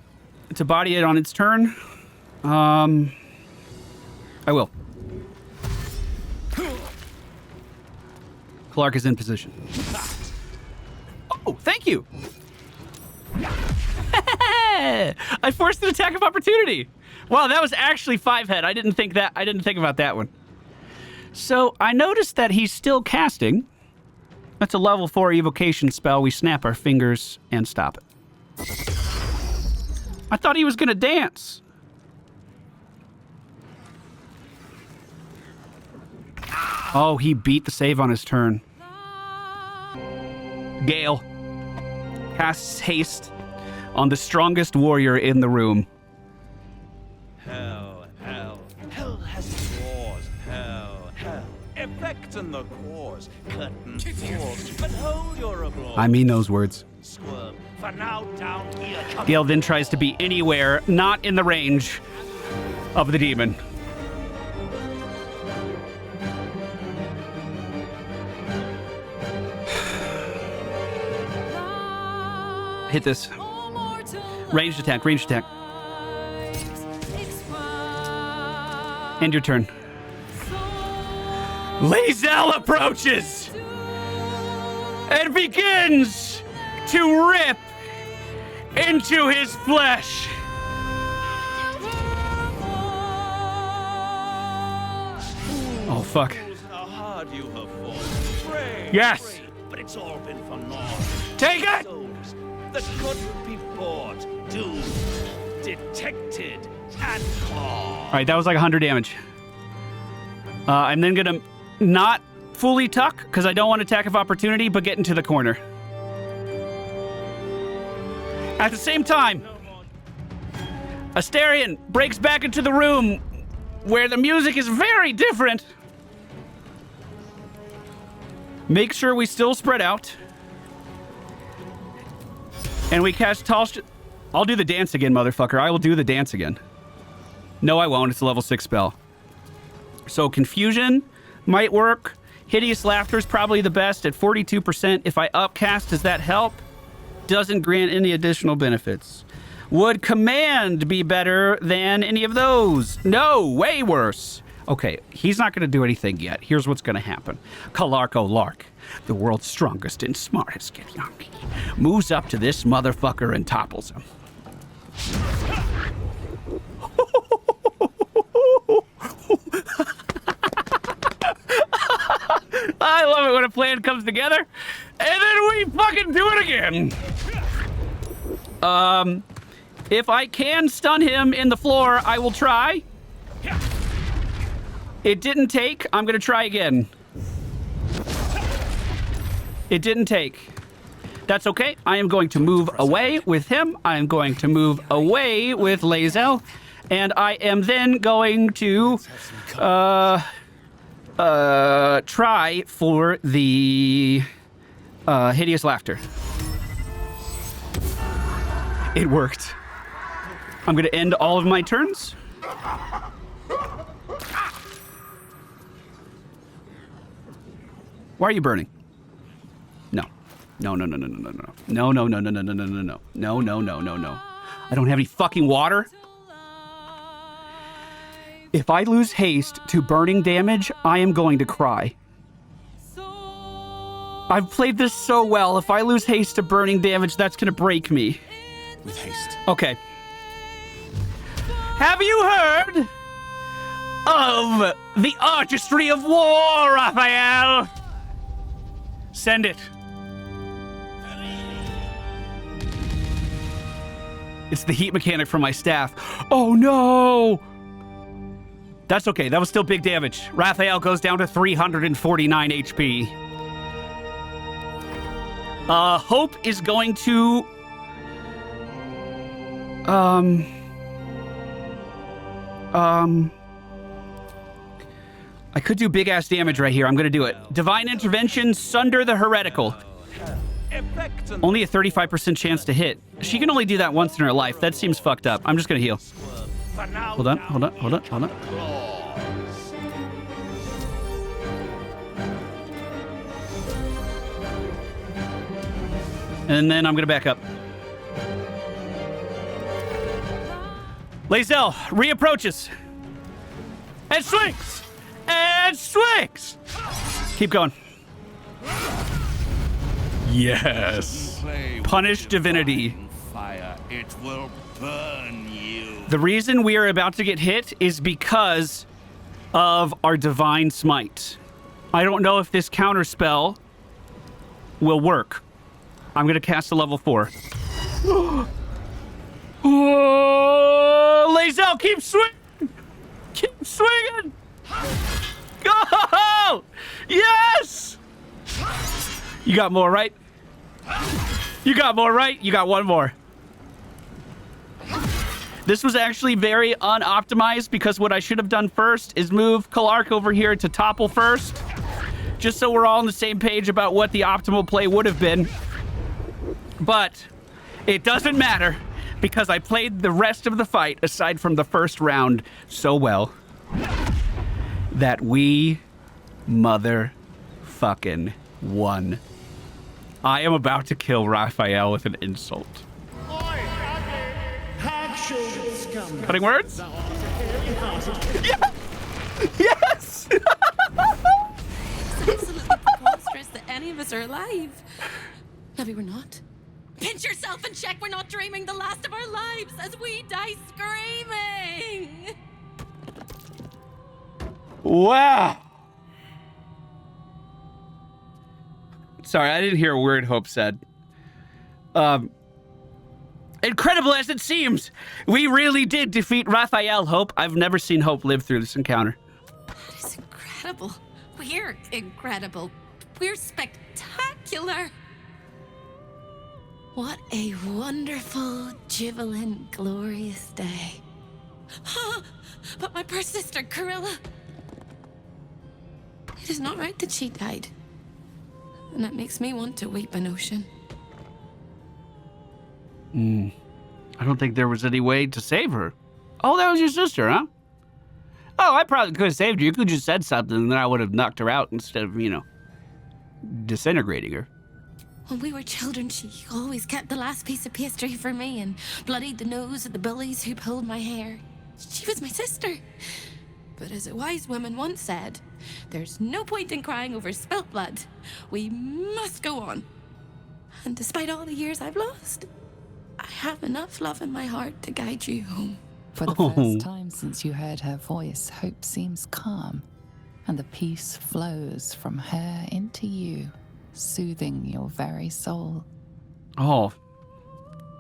to body it on its turn. I will. Clark is in position. Oh, thank you. I forced an attack of opportunity. Wow, that was actually 5-head. I didn't think about that one. So I noticed that he's still casting. That's a level 4 evocation spell. We snap our fingers and stop it. I thought he was gonna dance. Oh, he beat the save on his turn. Gale casts haste on the strongest warrior in the room. Hell has wars. Hell. Effect in the cause. Curtain falls, but hold your applause. I mean those words. Squirm, for now down here. Gale then tries to be anywhere, not in the range of the demon. Hit this. Ranged attack. End your turn. Lae'zel approaches and begins to rip into his flesh. Oh, fuck. How hard you have fought. Brave, Yes. but it's all been for naught. Take it! Souls that couldn't be bought, doomed, detected, and caught. All right, that was like 100 damage. I'm then gonna not fully tuck because I don't want attack of opportunity, but get into the corner. At the same time, Astarion breaks back into the room where the music is very different. Make sure we still spread out. And we cast tall... I'll do the dance again, motherfucker. I will do the dance again. No, I won't. It's a level 6 spell. So confusion might work. Hideous laughter is probably the best at 42%. If I upcast, does that help? Doesn't grant any additional benefits. Would command be better than any of those? No, way worse. Okay, he's not going to do anything yet. Here's what's going to happen. Kalark O'Lark, the world's strongest and smartest Githyanki, moves up to this motherfucker and topples him. I love it when a plan comes together, and then we fucking do it again. If I can stun him in the floor, I will try. It didn't take. I'm gonna try again. It didn't take. That's okay. I am going to move away with him. I am going to move away with Lae'zel. And I am then going to try for the hideous laughter. It worked. I'm going to end all of my turns. Why are you burning? No. No, no, no, no, no, no, no. No, no, no, no, no, no, no, no, no. No, no, no, no, no. I don't have any fucking water. If I lose haste to burning damage, I am going to cry. I've played this so well. If I lose haste to burning damage, that's going to break me. With haste. Okay. Have you heard of the artistry of war, Raphael? Send it. It's the heat mechanic from my staff. Oh no! That's okay. That was still big damage. Raphael goes down to 349 HP. Hope is going to... I could do big-ass damage right here. I'm going to do it. Divine Intervention, Sunder the Heretical. Only a 35% chance to hit. She can only do that once in her life. That seems fucked up. I'm just going to heal. Hold on, hold on, hold on, hold on. And then I'm going to back up. Lae'zel reapproaches. And swings! And swings! Keep going. Yes. Punish divinity. Fire, it will burn you. The reason we are about to get hit is because of our divine smite. I don't know if this counter spell will work. I'm going to cast a level 4. Oh, Lae'zel, keep swinging! Keep swinging! Go! Yes! You got more, right? You got more, right? You got one more. This was actually very unoptimized because what I should have done first is move Kalark over here to topple first, just so we're all on the same page about what the optimal play would have been. But it doesn't matter because I played the rest of the fight, aside from the first round, so well that we motherfucking won. I am about to kill Raphael with an insult. Cutting words? Yeah. Yes! It's absolutely preposterous that any of us are alive. Maybe we're not. Pinch yourself and check we're not dreaming the last of our lives as we die screaming. Wow. Sorry, I didn't hear a word Hope said. Incredible as it seems, we really did defeat Raphael, Hope. I've never seen Hope live through this encounter. That is incredible. We're incredible. We're spectacular. What a wonderful, jubilant, glorious day. But my poor sister, Corilla. It is not right that she died. And that makes me want to weep an ocean. I don't think there was any way to save her. Oh, that was your sister, huh? Oh, I probably could have saved her. You could have just said something and then I would have knocked her out instead of, you know, disintegrating her. When we were children, she always kept the last piece of pastry for me and bloodied the nose of the bullies who pulled my hair. She was my sister. But as a wise woman once said, there's no point in crying over spilt blood. We must go on. And despite all the years I've lost, I have enough love in my heart to guide you home. For the first time since you heard her voice, Hope seems calm, and the peace flows from her into you, soothing your very soul. Oh,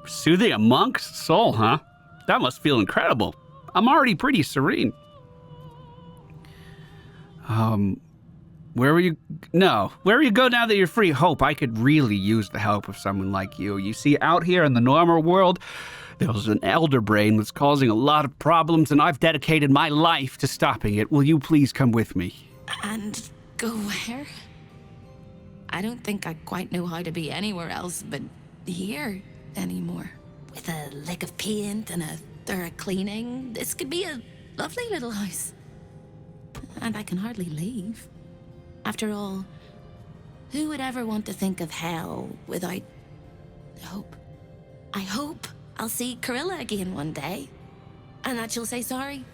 soothing a monk's soul, huh? That must feel incredible. I'm already pretty serene. Where will you... No. Where will you go now that you're free? Hope, I could really use the help of someone like you. You see, out here in the normal world, there's an elder brain that's causing a lot of problems, and I've dedicated my life to stopping it. Will you please come with me? And go where? I don't think I quite know how to be anywhere else but here anymore. With a lick of paint and a thorough cleaning, this could be a lovely little house. And I can hardly leave. After all, who would ever want to think of hell without hope? I hope I'll see Corilla again one day, and that she'll say sorry,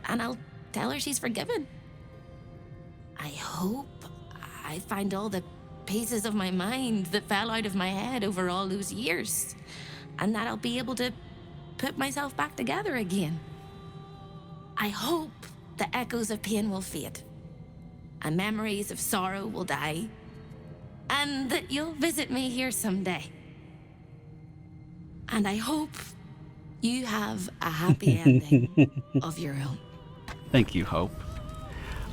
and I'll tell her she's forgiven. I hope I find all the pieces of my mind that fell out of my head over all those years, and that I'll be able to put myself back together again. I hope the echoes of pain will fade, and memories of sorrow will die, and that you'll visit me here someday. And I hope you have a happy ending of your own. Thank you, Hope.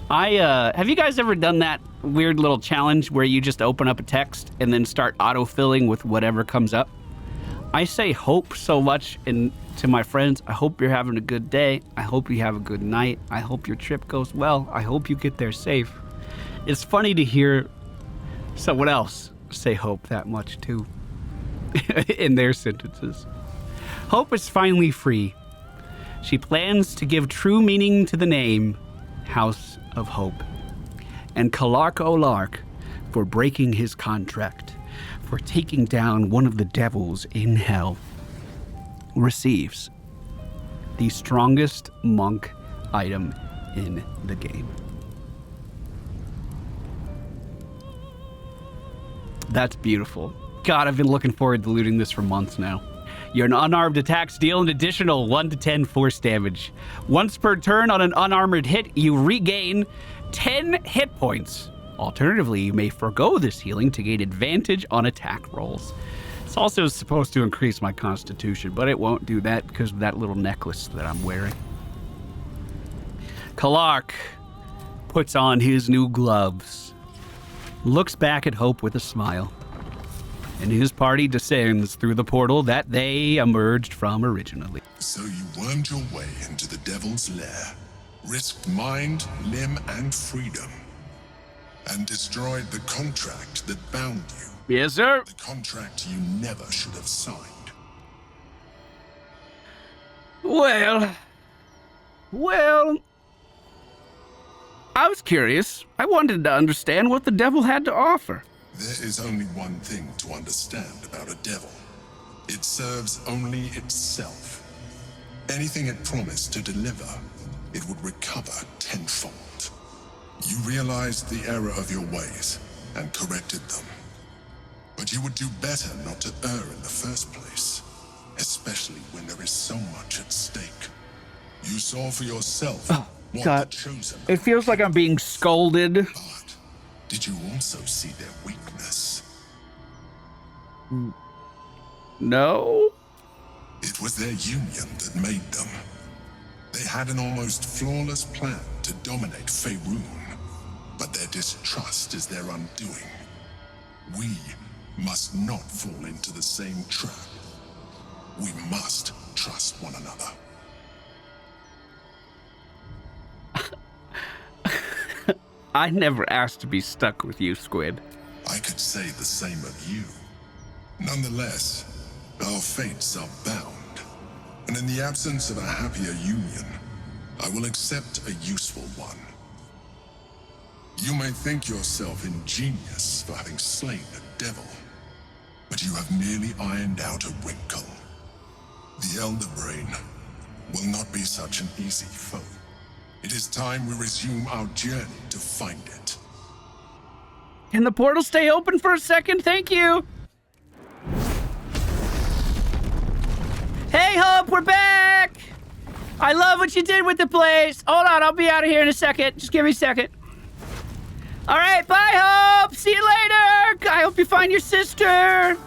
Have you guys ever done that weird little challenge where you just open up a text and then start autofilling with whatever comes up? I say hope so much to my friends. I hope you're having a good day. I hope you have a good night. I hope your trip goes well. I hope you get there safe. It's funny to hear someone else say hope that much too in their sentences. Hope is finally free. She plans to give true meaning to the name House of Hope. And Kalark Olark for breaking his contract, for taking down one of the devils in hell, receives the strongest monk item in the game. That's beautiful. God, I've been looking forward to looting this for months now. Your unarmed attacks deal an additional 1 to 10 force damage. Once per turn on an unarmored hit, you regain 10 hit points. Alternatively, you may forgo this healing to gain advantage on attack rolls. It's also supposed to increase my constitution, but it won't do that because of that little necklace that I'm wearing. Kalark puts on his new gloves, looks back at Hope with a smile, and his party descends through the portal that they emerged from originally. So you wormed your way into the Devil's Lair, risked mind, limb, and freedom, and destroyed the contract that bound you. Yes, sir. The contract you never should have signed. Well, I was curious. I wanted to understand what the devil had to offer. There is only one thing to understand about a devil. It serves only itself. Anything it promised to deliver, it would recover tenfold. You realized the error of your ways and corrected them. But you would do better not to err in the first place, especially when there is so much at stake. You saw for yourself what God. the chosen... It feels like I'm being scolded. But did you also see their weakness? No? It was their union that made them. They had an almost flawless plan to dominate Faerun, but their distrust is their undoing. We must not fall into the same trap. We must trust one another. I never asked to be stuck with you, Squid. I could say the same of you. Nonetheless, our fates are bound, and in the absence of a happier union, I will accept a useful one. You may think yourself ingenious for having slain a devil, but you have merely ironed out a wrinkle. The Elder Brain will not be such an easy foe. It is time we resume our journey to find it. Can the portal stay open for a second? Thank you. Hey, Hope, we're back. I love what you did with the place. Hold on, I'll be out of here in a second. Just give me a second. All right, bye, Hope. See you later. I hope you find your sister.